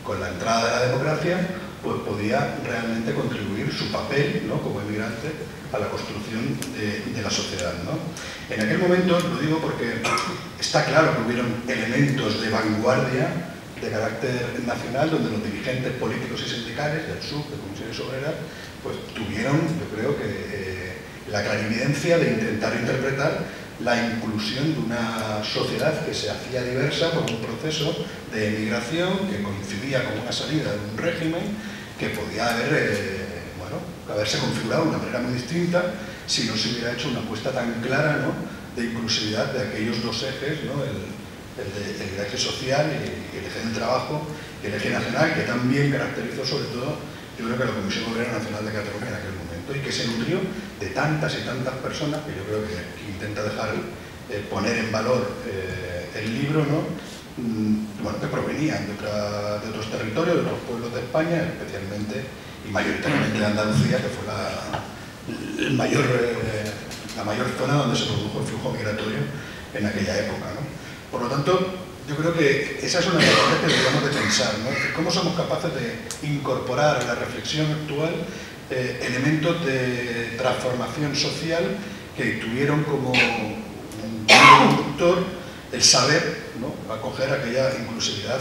con la entrada de la democracia, pues podía realmente contribuir su papel, ¿no? Como emigrante a la construcción de la sociedad, ¿no? En aquel momento, lo digo porque está claro que hubieron elementos de vanguardia de carácter nacional donde los dirigentes políticos y sindicales del SUB, de Comisiones Obreras, pues tuvieron, yo creo que la clarividencia de intentar interpretar la inclusión de una sociedad que se hacía diversa por un proceso de emigración que coincidía con una salida de un régimen que podía haberse configurado de una manera muy distinta si no se hubiera hecho una apuesta tan clara, ¿no? De inclusividad de aquellos dos ejes, ¿no? El eje social y el eje del trabajo y el eje nacional, que también caracterizó sobre todo, yo creo que la Comisión Obrera Nacional de Cataluña en aquel momento, y que se nutrió de tantas y tantas personas que yo creo que intenta poner en valor el libro, ¿no? Bueno, que provenían de otros territorios, de otros pueblos de España, especialmente y mayoritariamente de Andalucía, que fue la mayor zona donde se produjo el flujo migratorio en aquella época, ¿no? Por lo tanto, yo creo que esa es una de las cosas que deberíamos de pensar, ¿no? ¿Cómo somos capaces de incorporar a la reflexión actual elementos de transformación social que tuvieron como un conductor el saber, ¿no? Acoger aquella inclusividad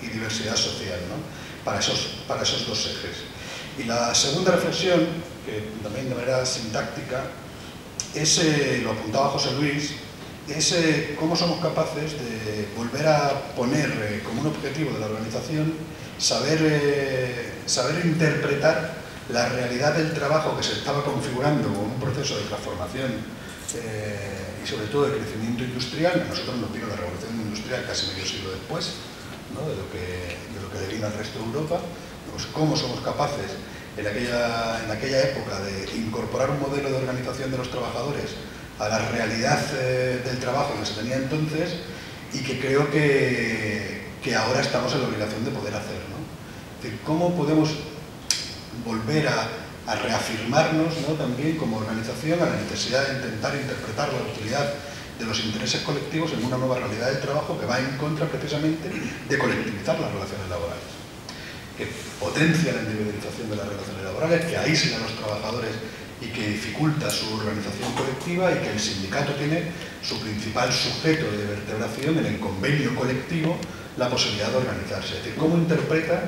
y diversidad social, ¿no? Para esos dos ejes. Y la segunda reflexión, que también de manera sintáctica, lo apuntaba José Luis, es cómo somos capaces de volver a poner como un objetivo de la organización saber interpretar la realidad del trabajo que se estaba configurando como un proceso de transformación y sobre todo de crecimiento industrial. A nosotros nos vino la revolución industrial casi medio siglo después, ¿no? de lo que define al resto de Europa, pues cómo somos capaces en aquella época de incorporar un modelo de organización de los trabajadores a la realidad del trabajo que se tenía entonces, y que creo que ahora estamos en la obligación de poder hacer, ¿no? Es decir, cómo podemos volver a reafirmarnos, ¿no? también como organización, a la necesidad de intentar interpretar la utilidad de los intereses colectivos en una nueva realidad del trabajo que va en contra precisamente de colectivizar las relaciones laborales, que potencia la individualización de las relaciones laborales, que aísla a los trabajadores y que dificulta su organización colectiva, y que el sindicato tiene su principal sujeto de vertebración en el convenio colectivo, la posibilidad de organizarse. Es decir, cómo interpreta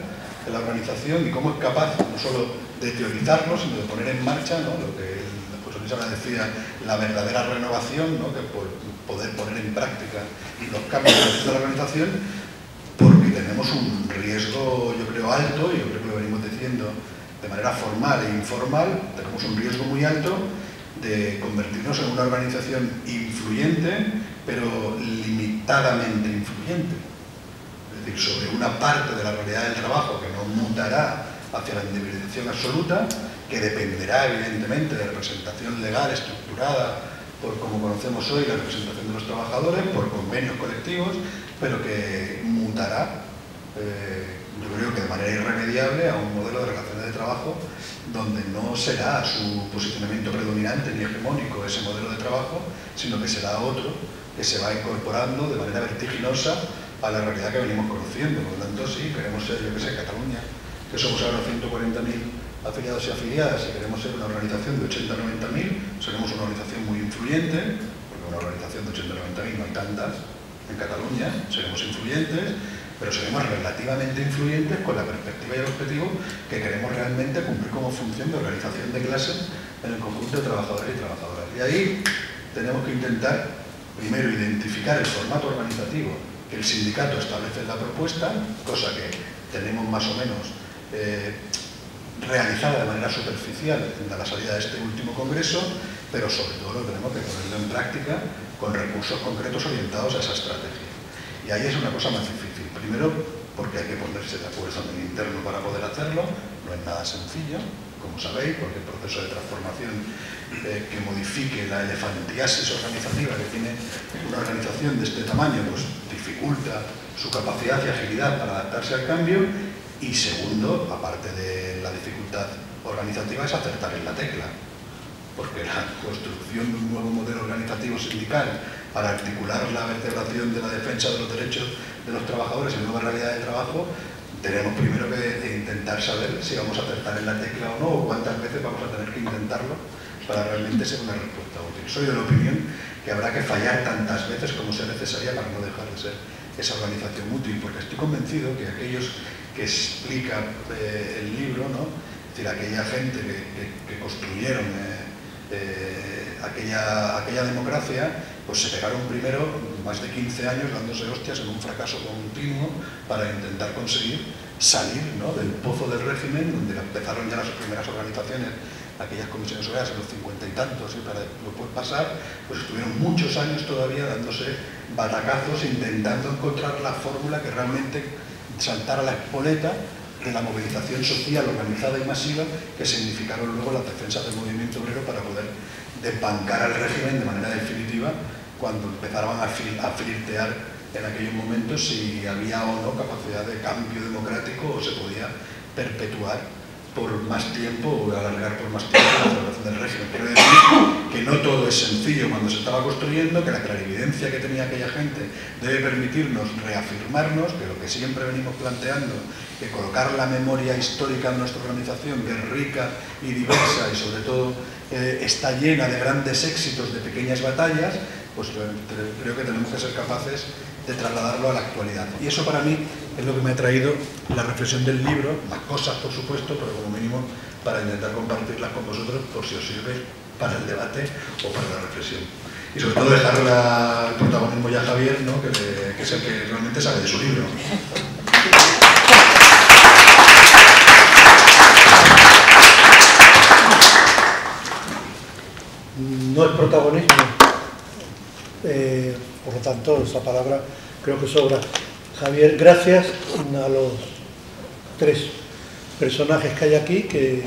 la organización y cómo es capaz no solo de teorizarlo, sino de poner en marcha, ¿no? lo que el profesor Isabel decía, la verdadera renovación, ¿no? que por poder poner en práctica los cambios de la organización, porque tenemos un riesgo, yo creo, alto, y yo creo que lo venimos diciendo de manera formal e informal, tenemos un riesgo muy alto de convertirnos en una organización influyente, pero limitadamente influyente. Es decir, sobre una parte de la realidad del trabajo que no mutará hacia la individualización absoluta, que dependerá evidentemente de representación legal estructurada por, como conocemos hoy, la representación de los trabajadores, por convenios colectivos, pero que mutará, yo creo que de manera irremediable, a un modelo de relaciones de trabajo donde no será su posicionamiento predominante ni hegemónico ese modelo de trabajo, sino que será otro que se va incorporando de manera vertiginosa a la realidad que venimos conociendo. Por lo tanto, sí, queremos ser, yo que sé, Cataluña, que somos ahora 140.000 afiliados y afiliadas, y queremos ser una organización de 80-90.000, seremos una organización muy influyente, porque una organización de 80-90.000 no hay tantas en Cataluña, seremos influyentes, pero seremos relativamente influyentes con la perspectiva y el objetivo que queremos realmente cumplir como función de organización de clases en el conjunto de trabajadores y trabajadoras. Y ahí tenemos que intentar, primero, identificar el formato organizativo que el sindicato establece en la propuesta, cosa que tenemos más o menos realizada de manera superficial a la salida de este último congreso, pero sobre todo lo tenemos que ponerlo en práctica con recursos concretos orientados a esa estrategia. Y ahí es una cosa más difícil. Primero, porque hay que ponerse de acuerdo en el interno para poder hacerlo, no es nada sencillo, como sabéis, porque el proceso de transformación que modifique la elefantiasis organizativa que tiene una organización de este tamaño, pues dificulta su capacidad y agilidad para adaptarse al cambio. Y segundo, aparte de la dificultad organizativa, es acertar en la tecla, porque la construcción de un nuevo modelo organizativo sindical para articular la vertebración de la defensa de los derechos de los trabajadores en nueva realidad de trabajo, tenemos primero que intentar saber si vamos a acertar en la tecla o no, o cuántas veces vamos a tener que intentarlo para realmente ser una respuesta útil. Soy de la opinión que habrá que fallar tantas veces como sea necesaria para no dejar de ser esa organización útil, porque estoy convencido que aquellos que explica el libro, ¿no? Es decir, aquella gente que construyeron aquella democracia, pues se pegaron primero más de 15 años dándose hostias en un fracaso continuo para intentar conseguir salir, ¿no? del pozo del régimen, donde empezaron ya las primeras organizaciones, aquellas comisiones obreras en los 50 y tantos, y para después pasar, pues estuvieron muchos años todavía dándose batacazos, intentando encontrar la fórmula que realmente saltara la espoleta de la movilización social organizada y masiva que significaron luego las defensas del movimiento obrero para poder desbancar al régimen de manera definitiva cuando empezaban a flirtear en aquellos momentos si había o no capacidad de cambio democrático o se podía perpetuar por más tiempo o alargar por más tiempo la celebración del régimen. Quiero decir que no todo es sencillo cuando se estaba construyendo, que la clarividencia que tenía aquella gente debe permitirnos reafirmarnos, que lo que siempre venimos planteando, que colocar la memoria histórica en nuestra organización, que es rica y diversa y sobre todo está llena de grandes éxitos, de pequeñas batallas, pues creo que tenemos que ser capaces de trasladarlo a la actualidad. Y eso para mí es lo que me ha traído la reflexión del libro, más cosas por supuesto, pero como mínimo para intentar compartirlas con vosotros por si os sirve para el debate o para la reflexión. Y sobre todo dejar el protagonismo ya a Javier, ¿no? que es el que realmente sabe de su libro. No es protagonismo, por lo tanto esa palabra creo que sobra. Javier, gracias a los tres personajes que hay aquí, que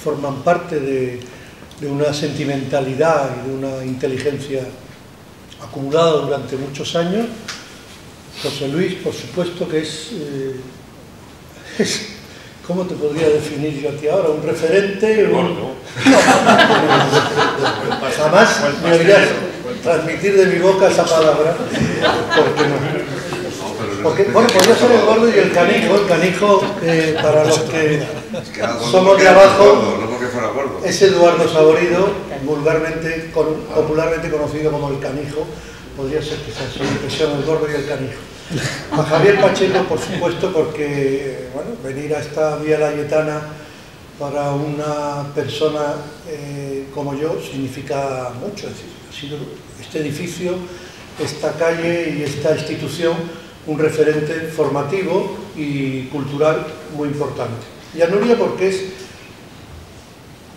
forman parte de una sentimentalidad y de una inteligencia acumulada durante muchos años. José Luis, por supuesto, que es ¿cómo te podría definir yo a ti ahora? ¿Un referente? Gordo. Jamás me oirías transmitir de mi boca esa palabra, porque no. Porque, bueno, podría ser el gordo y el canijo, para los que somos de abajo, es Eduardo Saborido, vulgarmente, popularmente conocido como el canijo. Podría ser quizás su impresión, el gordo y el canijo. A Javier Pacheco, por supuesto, porque bueno, venir a esta Vía Layetana para una persona como yo significa mucho. Es decir, ha sido este edificio, esta calle y esta institución un referente formativo y cultural muy importante. Y a Nuria porque es...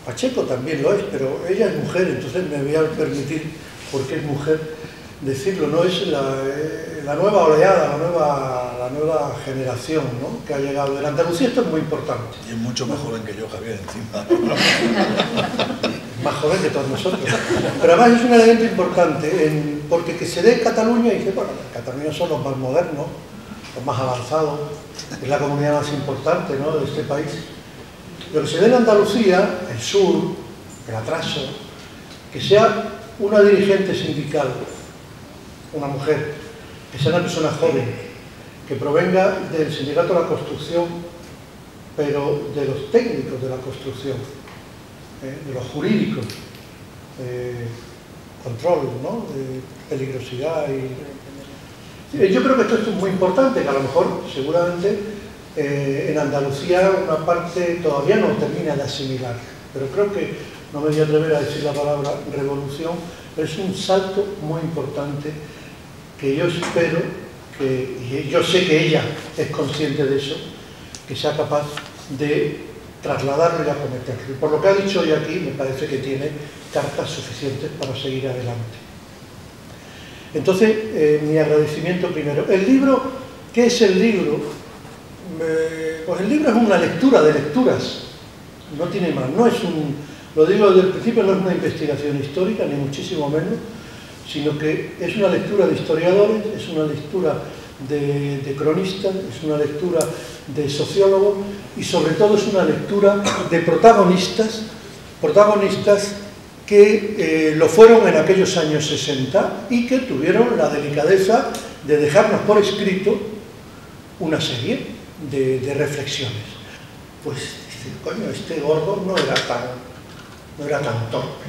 Pacheco también lo es, pero ella es mujer, entonces me voy a permitir, porque es mujer, decirlo, no es la nueva oleada, la nueva generación, ¿no?, que ha llegado. En Andalucía esto es muy importante. Y es mucho más joven que yo, Javier, encima. Más joven que todos nosotros. Pero además es un elemento importante, porque que se dé en Cataluña, y dice, bueno, Cataluña son los más modernos, los más avanzados, es la comunidad más importante, ¿no?, de este país. Pero que se dé en Andalucía, el sur, el atraso, que sea una dirigente sindical, una mujer, que sea una persona joven, que provenga del sindicato de la construcción, pero de los técnicos de la construcción, de los jurídicos, control, ¿no?, de peligrosidad. Yo creo que esto es muy importante, que a lo mejor, seguramente, en Andalucía una parte todavía no termina de asimilar, pero creo que, no me voy a atrever a decir la palabra revolución, pero es un salto muy importante que yo espero, y yo sé que ella es consciente de eso, que sea capaz de trasladarlo y acometerlo. Y por lo que ha dicho hoy aquí, me parece que tiene cartas suficientes para seguir adelante. Entonces, mi agradecimiento primero. El libro, ¿qué es el libro? Pues el libro es una lectura de lecturas, no tiene más. No es lo digo desde el principio, no es una investigación histórica, ni muchísimo menos, sino que es una lectura de historiadores, es una lectura de cronistas, es una lectura de sociólogos y sobre todo es una lectura de protagonistas que lo fueron en aquellos años 60 y que tuvieron la delicadeza de dejarnos por escrito una serie de reflexiones. Pues dice, coño, este gordo no era tan torpe.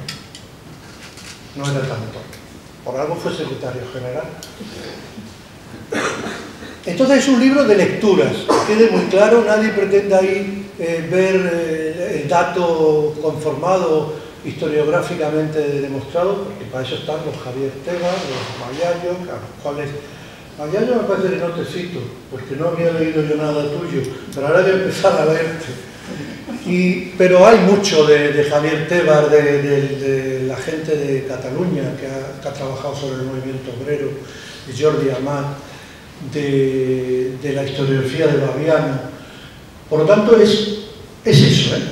No era tan torpe. Por algo fue secretario general. Entonces es un libro de lecturas, que quede muy claro, nadie pretende ahí ver el dato conformado historiográficamente demostrado, porque para eso están los Javier Tebas, los Mayallo, a los cuales... Mayallo me parece que no te cito, porque no había leído yo nada tuyo, pero ahora voy a empezar a leerte. Pero hay mucho de Javier Tebas, de la gente de Cataluña que ha trabajado sobre el movimiento obrero, de Jordi Amat, de la historiografía de Baviano. Por lo tanto, es eso, ¿eh?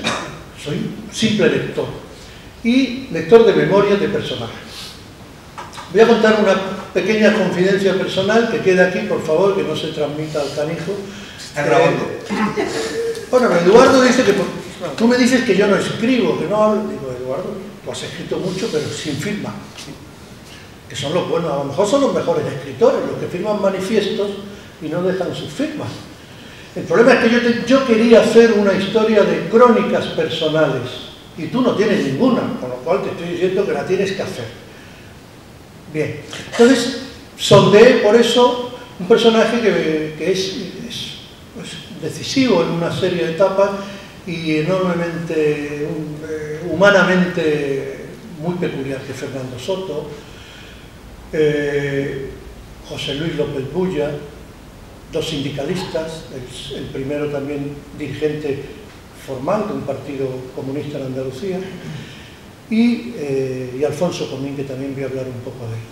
Soy simple lector y lector de memorias de personajes. Voy a contar una pequeña confidencia personal que quede aquí, por favor, que no se transmita al canijo. Está grabando. Bueno, Eduardo dice que... Tú me dices que yo no escribo, que no hablo. Digo, Eduardo, tú has escrito mucho, pero sin firma. Que son los buenos, a lo mejor son los mejores escritores, los que firman manifiestos y no dejan sus firmas. El problema es que yo quería hacer una historia de crónicas personales y tú no tienes ninguna, con lo cual te estoy diciendo que la tienes que hacer. Bien, entonces sondeé por eso un personaje que es decisivo en una serie de etapas y enormemente, humanamente muy peculiar, que es Fernando Soto, José Luis López Bulla, dos sindicalistas, el primero también dirigente formal de un partido comunista en Andalucía, y Alfonso Comín, que también voy a hablar un poco de él.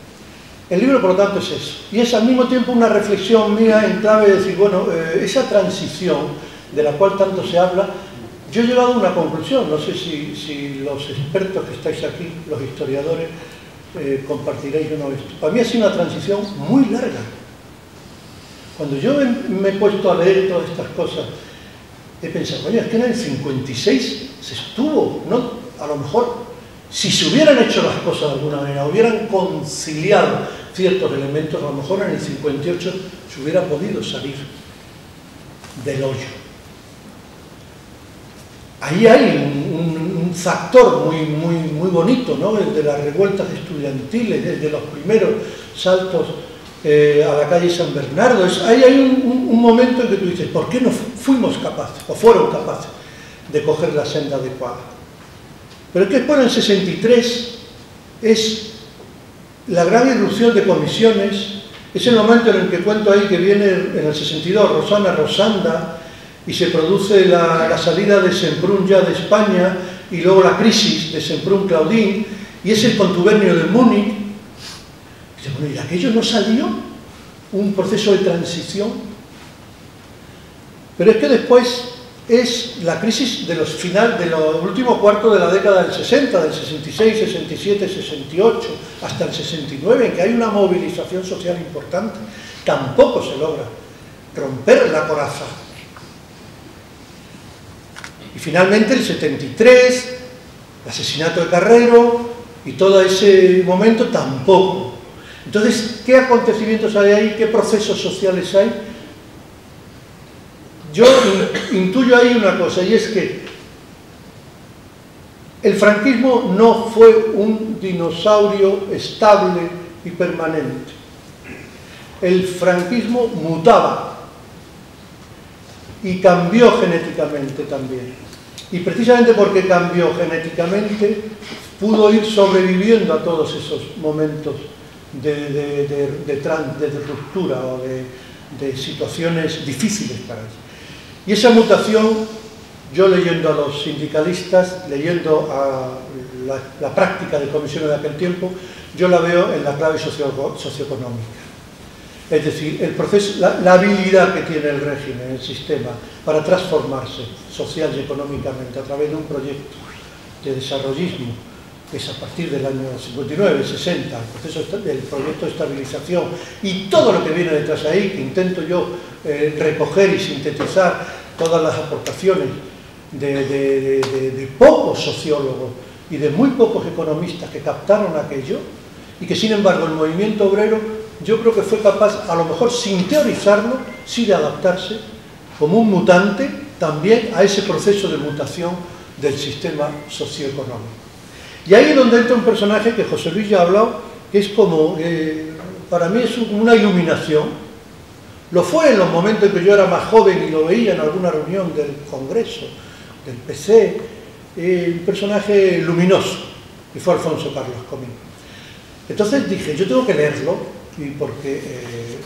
El libro, por lo tanto, es eso. Y es al mismo tiempo una reflexión mía en clave de decir, bueno, esa transición de la cual tanto se habla, yo he llegado a una conclusión, no sé si los expertos que estáis aquí, los historiadores, compartiréis o no esto. Para mí ha sido una transición muy larga. Cuando yo me he puesto a leer todas estas cosas, he pensado, coño, es que en el 56 se estuvo, ¿no? A lo mejor, si se hubieran hecho las cosas de alguna manera, hubieran conciliado ciertos elementos, a lo mejor en el 58 se hubiera podido salir del hoyo. Ahí hay un factor muy bonito, ¿no? El de las revueltas estudiantiles, desde los primeros saltos a la calle San Bernardo. Ahí hay un momento en que tú dices, ¿por qué no fuimos capaces, o fueron capaces, de coger la senda adecuada? Pero es que después en el 63 es la gran irrupción de comisiones, es el momento en el que cuento ahí que viene en el 62 Rosana Rosanda, y se produce la salida de Semprún ya de España, y luego la crisis de Semprún Claudín, y es el contubernio de Múnich. Y dice, bueno, ¿y aquello no salió? Un proceso de transición. Pero es que después es la crisis de los últimos cuartos de la década del 60, del 66, 67, 68, hasta el 69, en que hay una movilización social importante. Tampoco se logra romper la coraza. Y finalmente el 73, el asesinato de Carrero, y todo ese momento tampoco. Entonces, ¿qué acontecimientos hay ahí? ¿Qué procesos sociales hay? Yo intuyo ahí una cosa, y es que el franquismo no fue un dinosaurio estable y permanente. El franquismo mutaba y cambió genéticamente también. Y precisamente porque cambió genéticamente, pudo ir sobreviviendo a todos esos momentos de ruptura o de situaciones difíciles para ellos. Y esa mutación, yo leyendo a los sindicalistas, leyendo a la práctica de comisiones de aquel tiempo, yo la veo en la clave socioeconómica. Es decir, el proceso, la habilidad que tiene el régimen, el sistema, para transformarse social y económicamente a través de un proyecto de desarrollismo, que es a partir del año 59, 60, el proyecto de estabilización y todo lo que viene detrás ahí, que intento yo recoger y sintetizar todas las aportaciones de pocos sociólogos y de muy pocos economistas que captaron aquello, y que sin embargo el movimiento obrero yo creo que fue capaz, a lo mejor sin teorizarlo, sí de adaptarse como un mutante también a ese proceso de mutación del sistema socioeconómico. Y ahí es donde entra un personaje que José Luis ya ha hablado, que es como, para mí es una iluminación. Lo fue en los momentos en que yo era más joven y lo veía en alguna reunión del Congreso, del PC, un personaje luminoso, y fue Alfonso Carlos Comín. Entonces dije, yo tengo que leerlo, y porque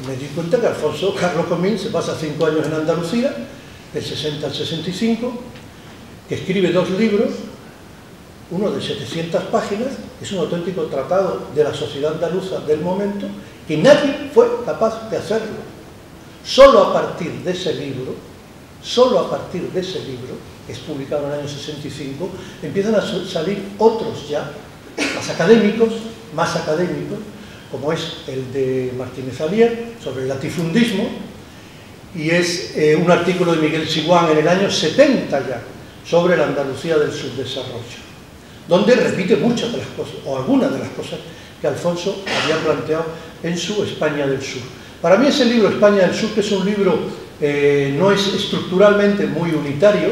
me di cuenta que Alfonso Carlos Comín se pasa 5 años en Andalucía, del 60 al 65, que escribe 2 libros, uno de 700 páginas, que es un auténtico tratado de la sociedad andaluza del momento, que nadie fue capaz de hacerlo. Solo a partir de ese libro, que es publicado en el año 65, empiezan a salir otros ya, más académicos, como es el de Martínez Alier, sobre el latifundismo, y es un artículo de Miguel Siguán en el año 70 ya, sobre la Andalucía del subdesarrollo, donde repite muchas de las cosas, o algunas de las cosas que Alfonso había planteado en su España del Sur. Para mí ese libro, España del Sur, que es un libro, no es estructuralmente muy unitario,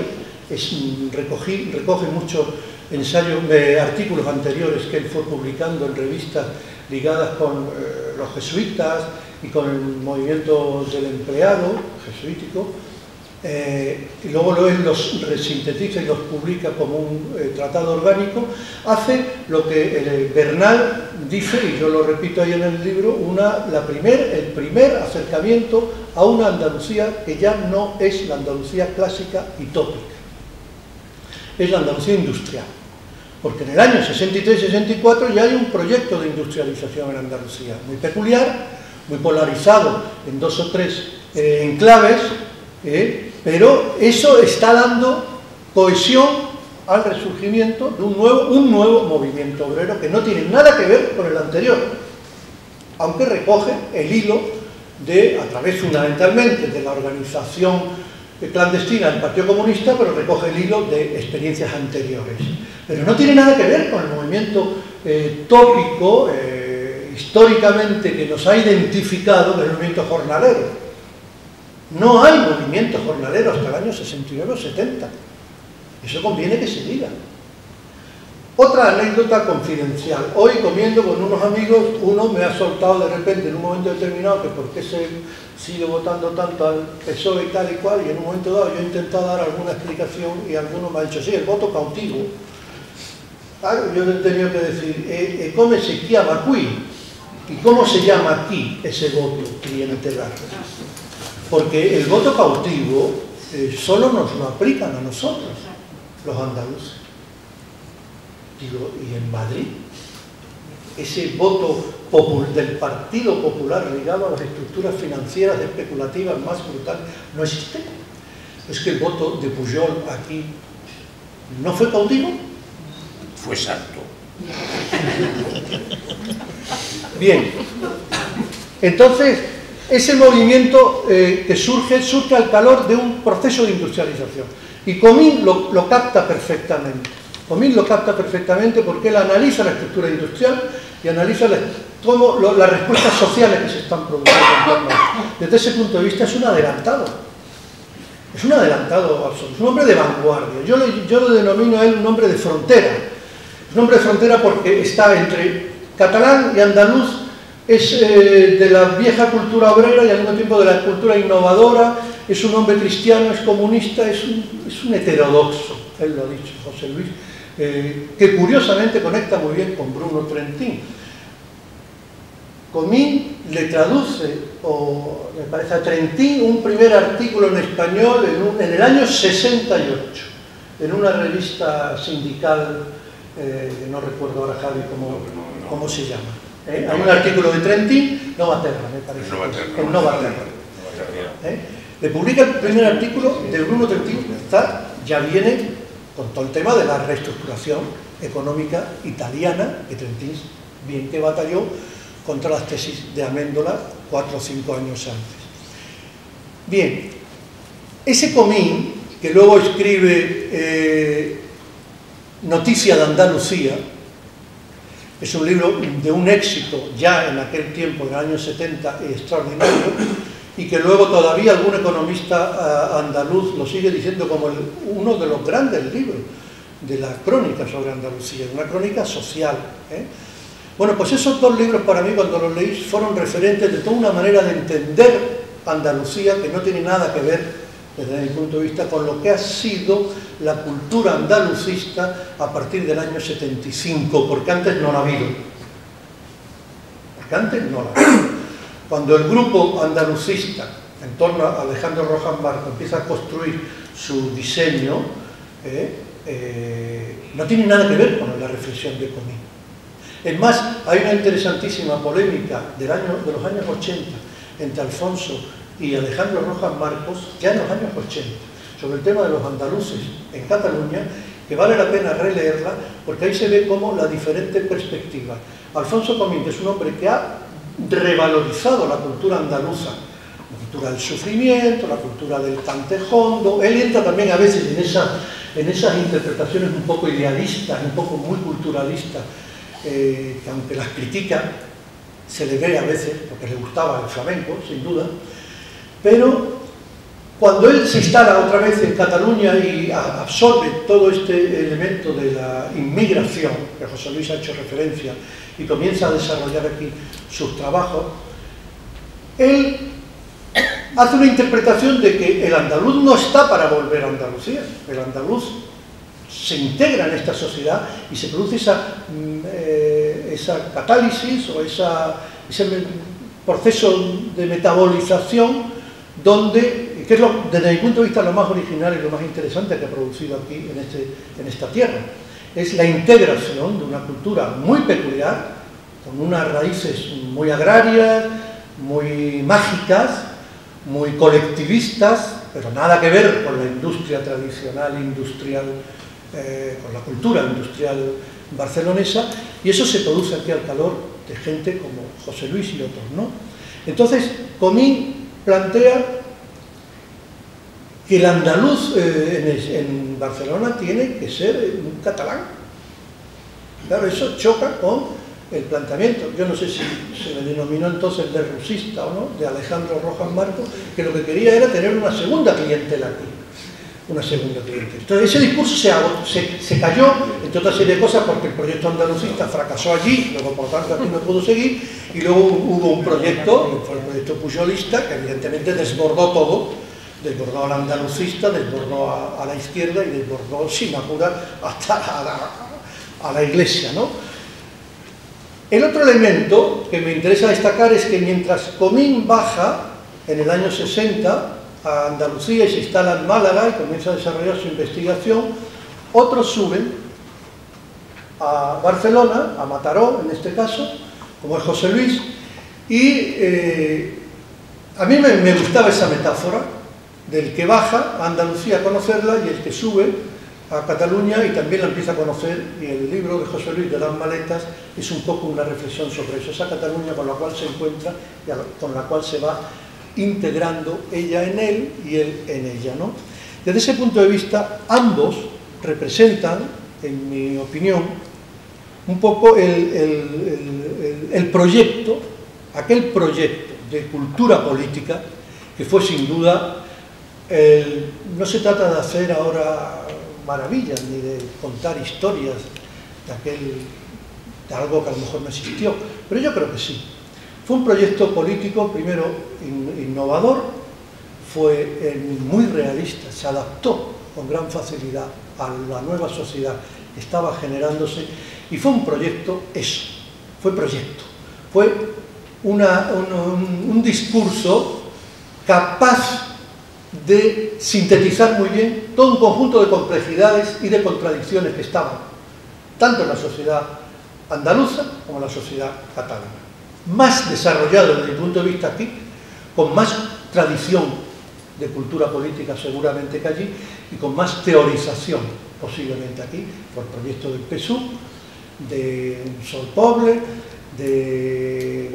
recoge muchos ensayos, artículos anteriores que él fue publicando en revistas ligadas con los jesuitas y con el movimiento del empleado jesuítico, y luego él los resintetiza y los publica como un tratado orgánico. Hace lo que Bernal dice, y yo lo repito ahí en el libro, el primer acercamiento a una Andalucía que ya no es la Andalucía clásica y tópica, es la Andalucía industrial, porque en el año 63-64 ya hay un proyecto de industrialización en Andalucía, muy peculiar, muy polarizado en 2 o 3 enclaves, pero eso está dando cohesión al resurgimiento de un nuevo movimiento obrero que no tiene nada que ver con el anterior, aunque recoge el hilo a través fundamentalmente de la organización clandestina del Partido Comunista, pero recoge el hilo de experiencias anteriores. Pero no tiene nada que ver con el movimiento tópico, históricamente, que nos ha identificado del movimiento jornalero. No hay movimiento jornalero hasta el año 69 o 70. Eso conviene que se diga. Otra anécdota confidencial. Hoy, comiendo con unos amigos, uno me ha soltado de repente en un momento determinado que por qué se sigue votando tanto al PSOE y tal y cual, y en un momento dado yo he intentado dar alguna explicación y alguno me ha dicho, sí, el voto cautivo. Claro, yo he tenido que decir, ¿cómo se llama aquí? ¿Y cómo se llama aquí ese voto clientelar? Porque el voto cautivo solo nos lo aplican a nosotros, los andaluces. Digo, ¿y en Madrid? Ese voto del Partido Popular ligado a las estructuras financieras especulativas más brutales no existe. Es que el voto de Pujol aquí no fue cautivo. Fue santo. Bien, entonces ese movimiento que surge al calor de un proceso de industrialización, y Comín lo capta perfectamente. Comín lo capta perfectamente porque él analiza la estructura industrial y analiza las respuestas sociales que se están produciendo en torno a él. Desde ese punto de vista es un adelantado. Es un adelantado absoluto, es un hombre de vanguardia. Yo lo denomino a él un hombre de frontera. Es un hombre de frontera porque está entre catalán y andaluz, es de la vieja cultura obrera y al mismo tiempo de la cultura innovadora, es un hombre cristiano, es comunista, es un heterodoxo, él lo ha dicho, José Luis, que curiosamente conecta muy bien con Bruno Trentin. Comín le traduce, o me parece a Trentin, un primer artículo en español en el año 68, en una revista sindical, no recuerdo ahora, Javi, cómo se llama. Hay un artículo de Trentin, Novaterra, me parece. En Novaterra. Le publica el primer artículo de Bruno Trentin, ya viene con todo el tema de la reestructuración económica italiana, que Trentin bien que batalló contra las tesis de Amendola 4 o 5 años antes. Bien, ese Comín, que luego escribe Noticia de Andalucía, es un libro de un éxito ya en aquel tiempo, en el año 70, extraordinario, y que luego todavía algún economista andaluz lo sigue diciendo como uno de los grandes libros de la crónica sobre Andalucía, una crónica social. Bueno, pues esos 2 libros para mí, cuando los leí, fueron referentes de toda una manera de entender Andalucía que no tiene nada que ver, desde mi punto de vista, con lo que ha sido la cultura andalucista a partir del año 75, porque antes no la ha habido. Porque antes no la ha habido. Cuando el grupo andalucista, en torno a Alejandro Rojas Marco, empieza a construir su diseño, no tiene nada que ver con la reflexión de Comín. Es más, hay una interesantísima polémica de los años 80 entre Alfonso y Alejandro Rojas Marcos, ya en los años 80, sobre el tema de los andaluces en Cataluña, que vale la pena releerla, porque ahí se ve como la diferente perspectiva. Alfonso Comín, que es un hombre que ha revalorizado la cultura andaluza, la cultura del sufrimiento, la cultura del cantejondo. Él entra también a veces en esas interpretaciones un poco idealistas, un poco muy culturalistas, que aunque las critica, se le ve a veces, porque le gustaba el flamenco, sin duda, pero cuando él se instala otra vez en Cataluña y absorbe todo este elemento de la inmigración, que José Luis ha hecho referencia, y comienza a desarrollar aquí sus trabajos, él hace una interpretación de que el andaluz no está para volver a Andalucía. El andaluz se integra en esta sociedad y se produce esa catálisis o ese proceso de metabolización que es desde mi punto de vista lo más original y lo más interesante que ha producido aquí en esta tierra. es la integración de una cultura muy peculiar, con unas raíces muy agrarias, muy mágicas, muy colectivistas, pero nada que ver con la industria tradicional, industrial, con la cultura industrial barcelonesa, y eso se produce aquí al calor de gente como José Luis y otros, ¿no? Entonces, Comín plantea que el andaluz en Barcelona tiene que ser un catalán. Claro, eso choca con el planteamiento. Yo no sé si se le denominó entonces de rusista o no, de Alejandro Rojas Marco, que lo que quería era tener una segunda clientela aquí. Una segunda clientela. Entonces, ese discurso se cayó, entre otra serie de cosas, porque el proyecto andalucista fracasó allí, luego por tanto aquí no pudo seguir, y luego hubo un proyecto, fue el proyecto puyolista, que evidentemente desbordó todo, desbordó al andalucista, desbordó a la izquierda y desbordó sin apura hasta a la iglesia, ¿no? El otro elemento que me interesa destacar es que mientras Comín baja en el año 60 a Andalucía y se instala en Málaga y comienza a desarrollar su investigación, otros suben a Barcelona, a Mataró en este caso, como es José Luis, y a mí me gustaba esa metáfora del que baja a Andalucía a conocerla y el que sube a Cataluña y también la empieza a conocer, y el libro de José Luis de las maletas es un poco una reflexión sobre eso, esa Cataluña con la cual se encuentra y con la cual se va integrando ella en él y él en ella, ¿no? Desde ese punto de vista, ambos representan, en mi opinión, un poco el proyecto, aquel proyecto de cultura política que fue sin duda, no se trata de hacer ahora maravillas ni de contar historias de algo que a lo mejor no existió, pero yo creo que sí. Fue un proyecto político, primero, innovador, fue muy realista, se adaptó con gran facilidad a la nueva sociedad que estaba generándose, y fue un proyecto fue un discurso capaz de sintetizar muy bien todo un conjunto de complejidades y de contradicciones que estaban tanto en la sociedad andaluza como en la sociedad catalana. Más desarrollado desde mi punto de vista aquí, con más tradición de cultura política seguramente que allí, y con más teorización posiblemente aquí, por el proyecto del PSUV, de Sol Poble, de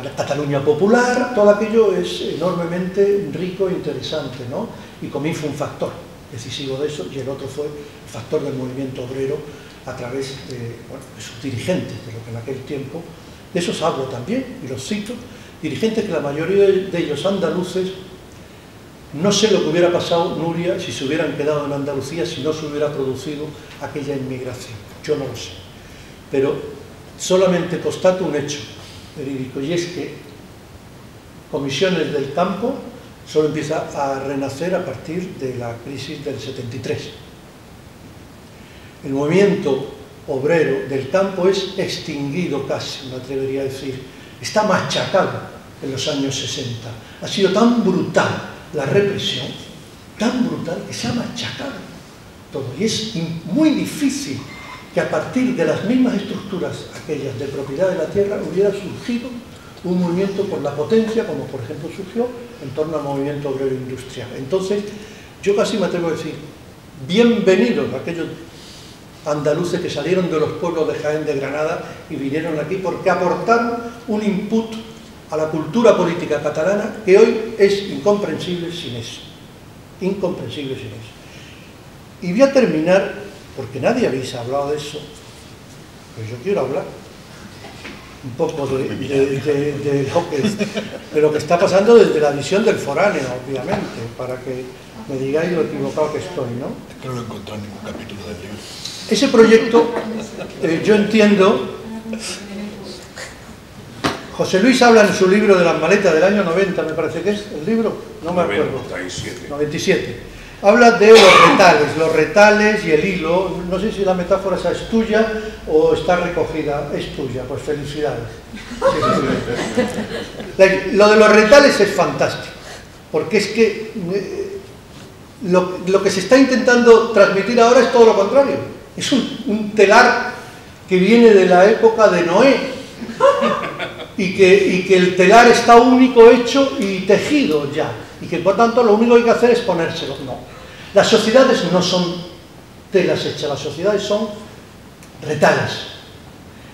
la Cataluña popular. Todo aquello es enormemente rico e interesante, ¿no? Y Comín fue un factor decisivo de eso, y el otro fue el factor del movimiento obrero a través de sus dirigentes, de lo que en aquel tiempo, de esos hablo también, y los cito, dirigentes que la mayoría de ellos andaluces. No sé lo que hubiera pasado, Nuria, si se hubieran quedado en Andalucía, si no se hubiera producido aquella inmigración. Yo no lo sé. Pero solamente constato un hecho verídico, y es que Comisiones del Campo solo empieza a renacer a partir de la crisis del 73. El movimiento obrero del campo es extinguido casi, me atrevería a decir. Está machacado en los años 60. Ha sido tan brutal la represión, tan brutal, que se ha machacado todo. Y es muy difícil que a partir de las mismas estructuras, aquellas de propiedad de la tierra, hubiera surgido un movimiento con la potencia, como por ejemplo surgió en torno al movimiento obrero industrial. Entonces, yo casi me atrevo a decir, bienvenidos aquellos andaluces que salieron de los pueblos de Jaén, de Granada, y vinieron aquí porque aportaron un input a la cultura política catalana que hoy es incomprensible sin eso. Incomprensible sin eso. Y voy a terminar, porque nadie habéis hablado de eso, pues yo quiero hablar un poco de lo que está pasando desde la visión del foráneo, obviamente, para que me digáis lo equivocado que estoy, ¿no? Es que no lo he encontrado en ningún capítulo del libro. Ese proyecto, yo entiendo, José Luis habla en su libro de las maletas del año 90, me parece que es el libro, no me acuerdo. 97. Habla de los retales y el hilo. No sé si la metáfora esa es tuya o está recogida. Es tuya, pues felicidades. Lo de los retales es fantástico, porque es que lo que se está intentando transmitir ahora es todo lo contrario. Es un telar que viene de la época de Noé y que el telar está único, hecho y tejido ya, y que por tanto lo único que hay que hacer es ponérselo. No, las sociedades no son telas hechas, las sociedades son retales,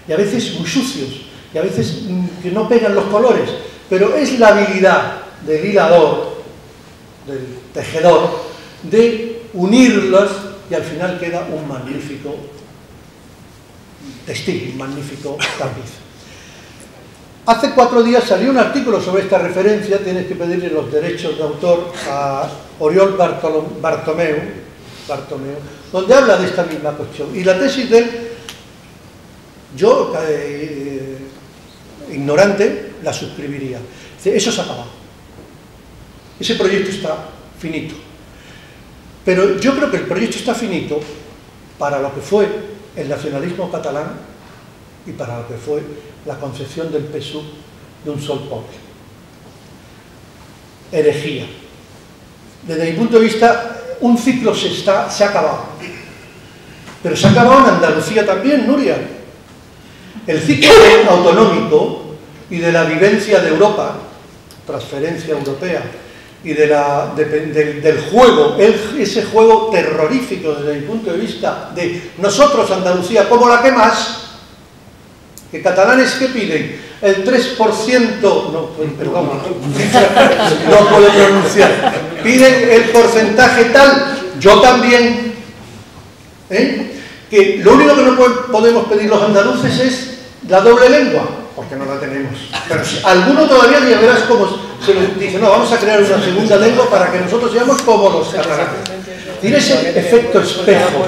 y a veces muy sucios, y a veces que no pegan los colores, pero es la habilidad del hilador, del tejedor, de unirlas y al final queda un magnífico textil, un magnífico tapiz. Hace 4 días salió un artículo sobre esta referencia, tienes que pedirle los derechos de autor a Oriol Bartomeu, donde habla de esta misma cuestión. Y la tesis de él, yo, ignorante, la suscribiría. Dice, eso se ha acabado. Ese proyecto está finito. Pero yo creo que el proyecto está finito para lo que fue el nacionalismo catalán y para lo que fue la concepción del PSUV de un sol poble. Herejía. Desde mi punto de vista, un ciclo se ha acabado. Pero se ha acabado en Andalucía también, Nuria. El ciclo autonómico y de la vivencia de Europa, transferencia europea, y del juego, ese juego terrorífico desde mi punto de vista, de nosotros, Andalucía, como la que más, que catalanes que piden el 3%, no, perdón, no puedo pronunciar, piden el porcentaje tal, yo también, que lo único que no podemos pedir los andaluces es la doble lengua, porque no la tenemos. Pero si alguno todavía ya verás cómo se le dice, no, vamos a crear una segunda lengua para que nosotros seamos como los catalanes. Tiene ese efecto espejo,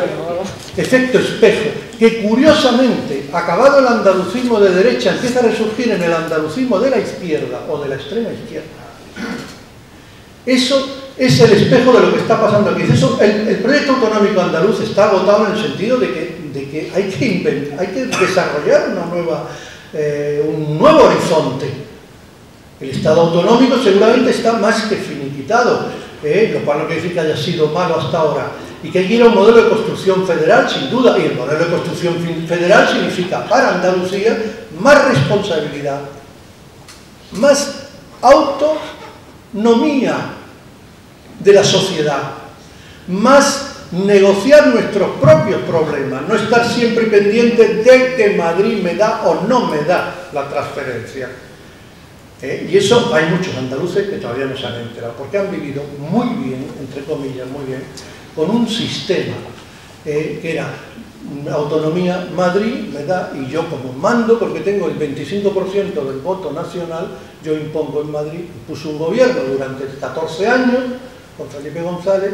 que curiosamente, acabado el andalucismo de derecha, empieza a resurgir en el andalucismo de la izquierda o de la extrema izquierda. Eso es el espejo de lo que está pasando aquí. El proyecto autonómico andaluz está agotado en el sentido de que hay que desarrollar un nuevo horizonte. El Estado autonómico seguramente está más que finiquitado, lo cual no quiere decir que haya sido malo hasta ahora, y que hay que ir a un modelo de construcción federal, sin duda, y el modelo de construcción federal significa para Andalucía más responsabilidad, más autonomía de la sociedad, más negociar nuestros propios problemas, no estar siempre pendientes de que Madrid me da o no me da la transferencia. Y eso hay muchos andaluces que todavía no se han enterado, porque han vivido muy bien, entre comillas, muy bien, con un sistema que era autonomía, Madrid me da, y yo como mando, porque tengo el 25% del voto nacional, yo impongo en Madrid, puso un gobierno durante 14 años, con Felipe González,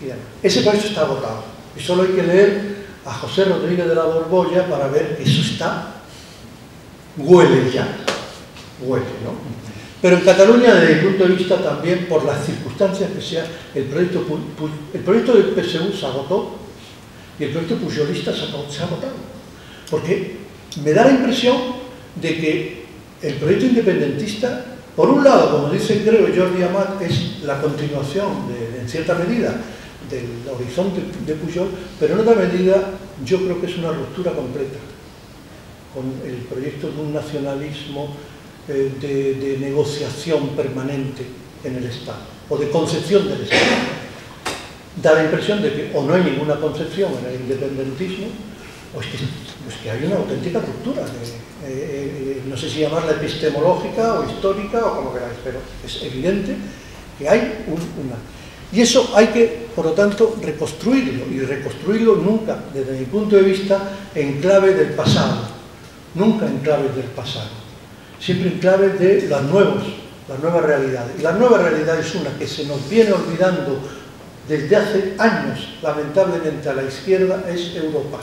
y ese proyecto está agotado. Y solo hay que leer a José Rodríguez de la Borbolla para ver que eso huele ya, huele, ¿no? Pero en Cataluña, desde mi punto de vista también, por las circunstancias que sea, el proyecto del PSU se agotó y el proyecto pujolista se ha agotado. Porque me da la impresión de que el proyecto independentista, por un lado, como dice creo Jordi Amat, es la continuación, en cierta medida, del horizonte de Pujol, pero en otra medida yo creo que es una ruptura completa con el proyecto de un nacionalismo de negociación permanente en el Estado, o de concepción del Estado. Da la impresión de que o no hay ninguna concepción en el independentismo, o es que hay una auténtica ruptura, no sé si llamarla epistemológica o histórica o como queráis, pero es evidente que hay una... Y eso hay que, por lo tanto, reconstruirlo, y reconstruirlo nunca, desde mi punto de vista, en clave del pasado, nunca en clave del pasado, siempre en clave de las nuevas realidades. Y la nueva realidad es una que se nos viene olvidando desde hace años, lamentablemente, a la izquierda, es Europa.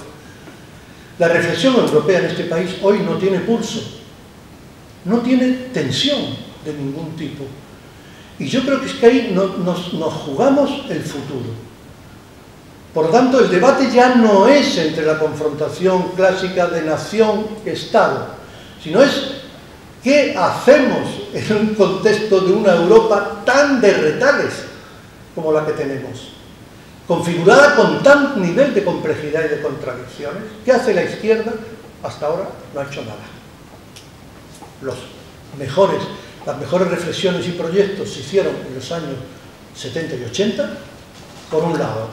La reflexión europea en este país hoy no tiene pulso, no tiene tensión de ningún tipo. Y yo creo que es que ahí nos jugamos el futuro. Por lo tanto, el debate ya no es entre la confrontación clásica de nación-estado, sino es qué hacemos en un contexto de una Europa tan de retales como la que tenemos. configurada con tal nivel de complejidad y de contradicciones, ¿qué hace la izquierda? Hasta ahora no ha hecho nada. Las mejores reflexiones y proyectos se hicieron en los años 70 y 80, por un lado,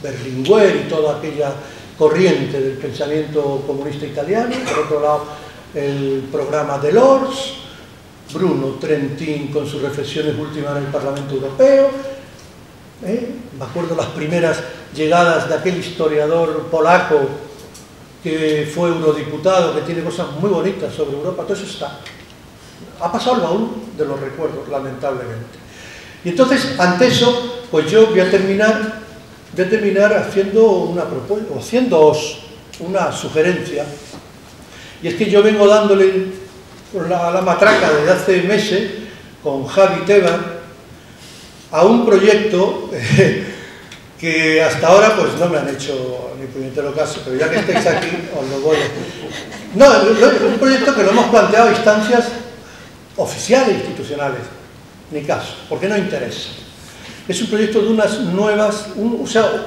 Berlinguer y toda aquella corriente del pensamiento comunista italiano, por otro lado, el programa Delors, Bruno Trentin con sus reflexiones últimas en el Parlamento Europeo. Me acuerdo las primeras llegadas de aquel historiador polaco que fue eurodiputado, que tiene cosas muy bonitas sobre Europa. Todo eso está. Ha pasado el baúl de los recuerdos, lamentablemente. Y entonces, ante eso, pues yo voy a terminar haciendo una propuesta, o haciéndoos una sugerencia. Y es que yo vengo dándole la matraca desde hace meses con Javi Tebar a un proyecto que hasta ahora pues no me han hecho ni puñetero caso, pero ya que estáis aquí os lo voy a... No, es un proyecto que lo hemos planteado a instancias oficiales, institucionales, ni caso, porque no interesa. Es un proyecto de unas nuevas, o sea,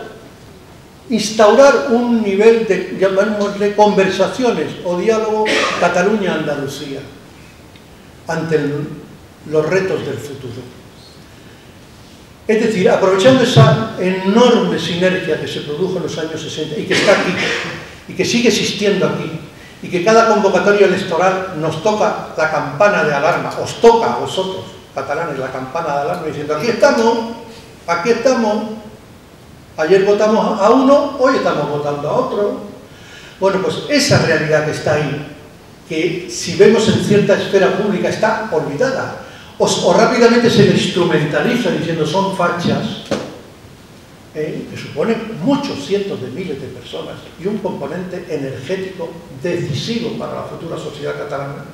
instaurar un nivel de, llamémosle, conversaciones o diálogo Cataluña-Andalucía ante los retos del futuro. Es decir, aprovechando esa enorme sinergia que se produjo en los años 60 y que está aquí, y que sigue existiendo aquí, y que cada convocatoria electoral nos toca la campana de alarma, os toca a vosotros, catalanes, la campana de alarma, diciendo, aquí estamos, ayer votamos a uno, hoy estamos votando a otro. Bueno, pues esa realidad que está ahí, que si vemos en cierta esfera pública está olvidada, o rápidamente se le instrumentaliza diciendo son fachas, que supone muchos cientos de miles de personas y un componente energético decisivo para la futura sociedad catalana.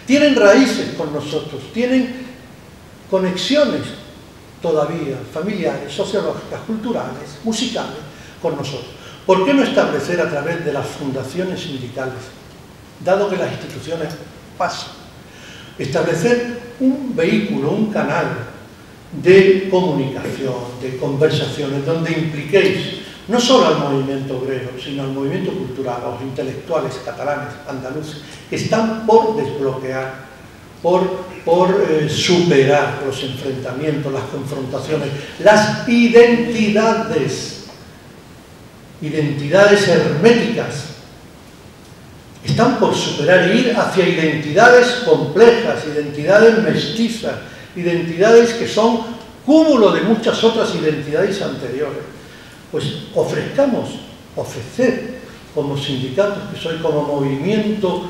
Tienen raíces con nosotros, tienen conexiones todavía familiares, sociológicas, culturales, musicales con nosotros. ¿Por qué no establecer a través de las fundaciones sindicales, dado que las instituciones pasan, establecer un vehículo, un canal de comunicación, de conversaciones, donde impliquéis no solo al movimiento obrero, sino al movimiento cultural, a los intelectuales catalanes, andaluces, que están por desbloquear, por superar los enfrentamientos, las confrontaciones, las identidades herméticas, están por superar y ir hacia identidades complejas, identidades mestizas, identidades que son cúmulo de muchas otras identidades anteriores. Pues ofrecer como sindicatos, que soy como movimiento,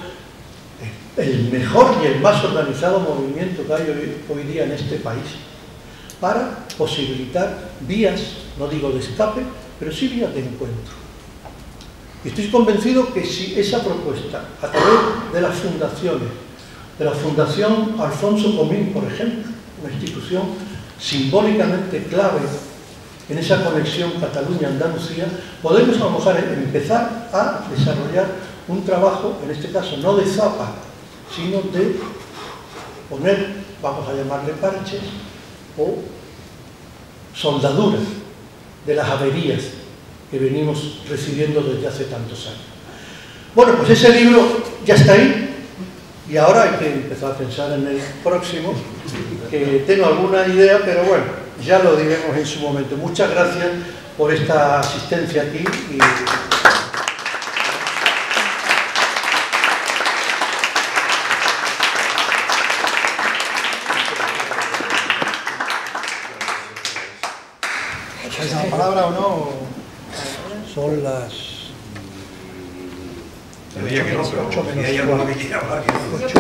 el mejor y el más organizado movimiento que hay hoy día en este país, para posibilitar vías, no digo de escape, pero sí vías de encuentro. Y estoy convencido que si esa propuesta, a través de las fundaciones, de la Fundación Alfonso Comín, por ejemplo, una institución simbólicamente clave en esa conexión Cataluña-Andalucía, podemos a lo mejor empezar a desarrollar un trabajo, en este caso no de zapa, sino de poner, vamos a llamarle parches, o soldaduras de las averías que venimos recibiendo desde hace tantos años. Bueno, pues ese libro ya está ahí y ahora hay que empezar a pensar en el próximo, que tengo alguna idea, pero bueno, ya lo diremos en su momento. Muchas gracias por esta asistencia aquí y... ¿Es la palabra o no? Son las 8 menos cuarto. 8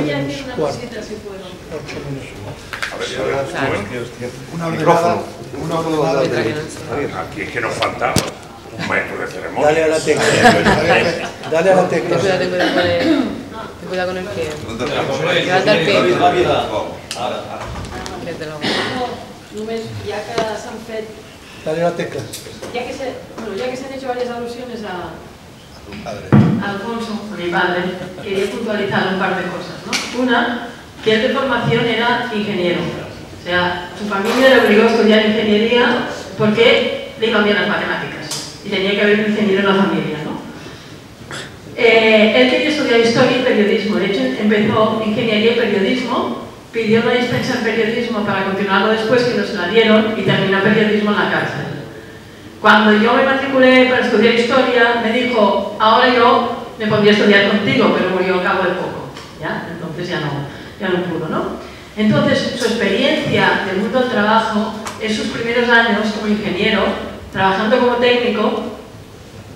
menos cuarto. 8 menos cuarto. Una ordenada. Aquí es que nos falta un maestro de ceremonia. Dale a la tecla. Dale a la tecla. Ten cuidado con el pie. Levanta el pie. Només, ja que s'han fet... Dale a la tecla. Ya que se han hecho varias alusiones a Alfonso, a mi padre, quería puntualizar un par de cosas, ¿no? Una, que él de formación era ingeniero. O sea, su familia le obligó a estudiar ingeniería porque le iban bien las matemáticas y tenía que haber un ingeniero en la familia, ¿no? Él quería estudiar historia y periodismo, de hecho empezó ingeniería y periodismo, pidió una dispensa en periodismo para continuarlo después, que no se la dieron, y terminó periodismo en la cárcel. Cuando yo me matriculé para estudiar historia, me dijo, ahora yo me pondría a estudiar contigo, pero murió al cabo de poco, ¿ya? Entonces ya no pudo, ¿no? Entonces, su experiencia del mundo del trabajo es sus primeros años como ingeniero, trabajando como técnico,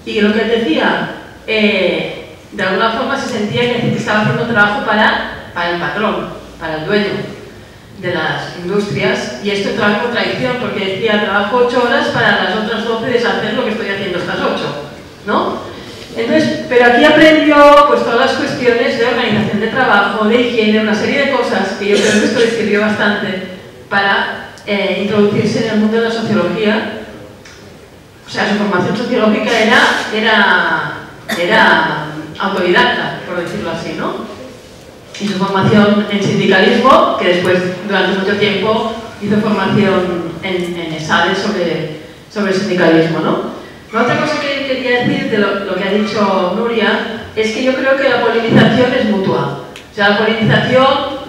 y lo que él decía, de alguna forma se sentía que estaba haciendo trabajo para el patrón, para el dueño de las industrias, y esto entraba en contradicción porque decía, trabajo 8 horas para las otras 12 deshacer lo que estoy haciendo estas 8, ¿no? Entonces, pero aquí aprendió pues todas las cuestiones de organización de trabajo, de higiene, una serie de cosas que yo creo que esto le sirvió bastante para introducirse en el mundo de la sociología. O sea, su formación sociológica era autodidacta, por decirlo así, ¿no? Y su formación en sindicalismo, que después, durante mucho tiempo, hizo formación en ESADE sobre el sindicalismo, ¿no? La otra cosa que quería decir de lo que ha dicho Nuria es que yo creo que la polinización es mutua. O sea, la polinización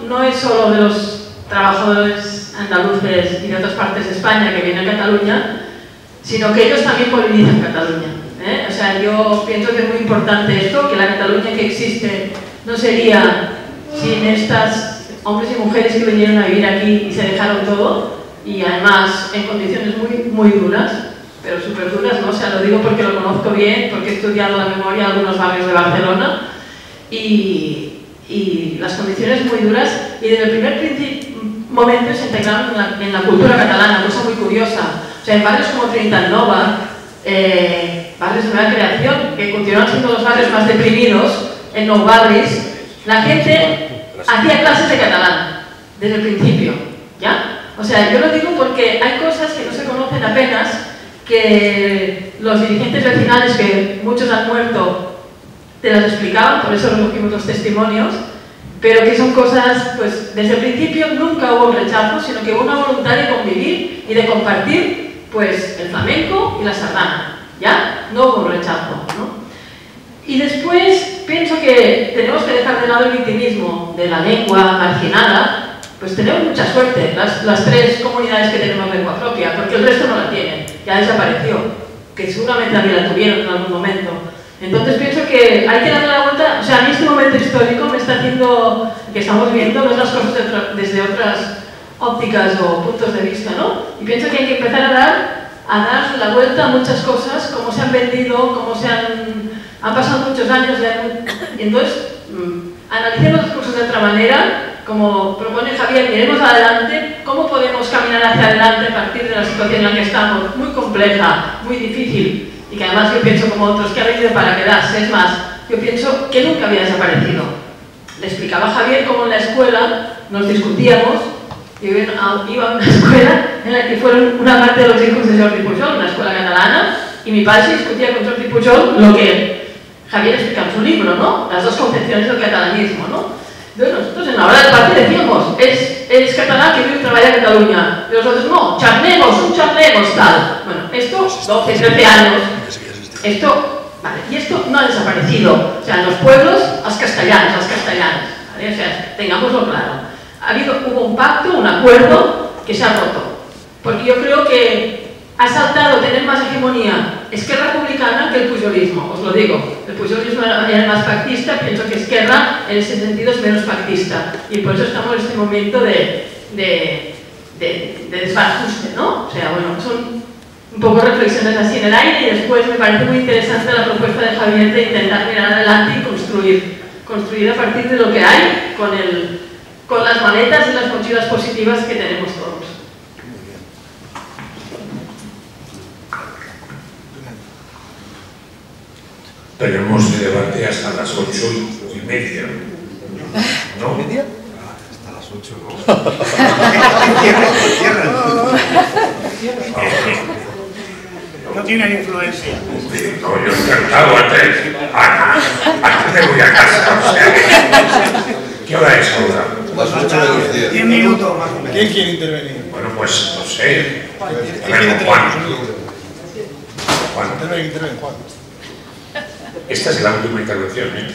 no es solo de los trabajadores andaluces y de otras partes de España que vienen a Cataluña, sino que ellos también polinizan Cataluña, ¿eh? O sea, yo pienso que es muy importante esto, que la Cataluña que existe no sería sin estas hombres y mujeres que vinieron a vivir aquí y se dejaron todo, y además en condiciones muy, muy duras, pero súper duras, ¿no? O sea, lo digo porque lo conozco bien, porque he estudiado la memoria de algunos barrios de Barcelona, y las condiciones muy duras, y desde el primer momento se integraron en la cultura catalana, cosa muy curiosa. O sea, en barrios como Trinitat Nova, barrios de nueva creación, que continúan siendo los barrios más deprimidos, en nou barris, la gente hacía clases de catalán desde el principio, ¿ya? O sea, yo lo digo porque hay cosas que no se conocen apenas, que los dirigentes vecinales, que muchos han muerto, te las explicaban, por eso recogimos los testimonios, pero que son cosas, pues, desde el principio nunca hubo un rechazo, sino que hubo una voluntad de convivir y de compartir, pues, el flamenco y la sardana, ¿ya? No hubo un rechazo, ¿no? Y después pienso que tenemos que dejar de lado el victimismo de la lengua marginada. Pues tenemos mucha suerte, las 3 comunidades que tenemos lengua propia, porque el resto no la tienen, ya desapareció, que seguramente también la tuvieron en algún momento. Entonces pienso que hay que darle la vuelta. O sea, a mí este momento histórico me está haciendo, que estamos viendo, ver las cosas desde otras ópticas o puntos de vista, ¿no? Y pienso que hay que empezar a dar la vuelta a muchas cosas, cómo se han vendido, cómo han pasado muchos años, y entonces analicemos las cosas de otra manera. Como propone Javier, miremos adelante, cómo podemos caminar hacia adelante a partir de la situación en la que estamos, muy compleja, muy difícil, y que además yo pienso como otros que ha venido para quedarse. Es más, yo pienso que nunca había desaparecido. Le explicaba a Javier cómo en la escuela nos discutíamos. Yo iba a una escuela en la que fueron una parte de los hijos de Jordi Pujol, una escuela catalana, y mi padre se discutía con Jordi Pujol lo que Javier explica en su libro, ¿no? Las 2 concepciones del catalanismo, ¿no? Entonces nosotros en la hora del partido decíamos, es catalán que vive y trabaja en Cataluña, y nosotros no, charnemos, tal. Bueno, esto, 12, 13 años, esto, vale, y esto no ha desaparecido. O sea, en los pueblos, los castellanos, ¿vale? O sea, tengámoslo claro. Hubo un pacto, un acuerdo que se ha roto, porque yo creo que ha saltado tener más hegemonía Esquerra Republicana que el pujolismo, os lo digo. El pujolismo era más pactista, pienso que Esquerra en ese sentido es menos pactista, y por eso estamos en este momento de desbarajuste, ¿no? O sea, bueno, son un poco reflexiones así en el aire, y después me parece muy interesante la propuesta de Javier de intentar mirar adelante y construir a partir de lo que hay, con las maletas y las mochilas positivas que tenemos todos. Tenemos debate hasta las 8:30, ¿no? ¿Media? Hasta las 8, ¿no? No tienen influencia. No, yo encantado, antes me voy a casa, o sea, ¿qué hora es ahora? Las 8 menos 10. 10 minutos más o menos. ¿Quién quiere intervenir? Bueno, pues no sé. ¿Quién quiere Juan. Juan. Interven, Juan. Esta es la última intervención, ¿eh?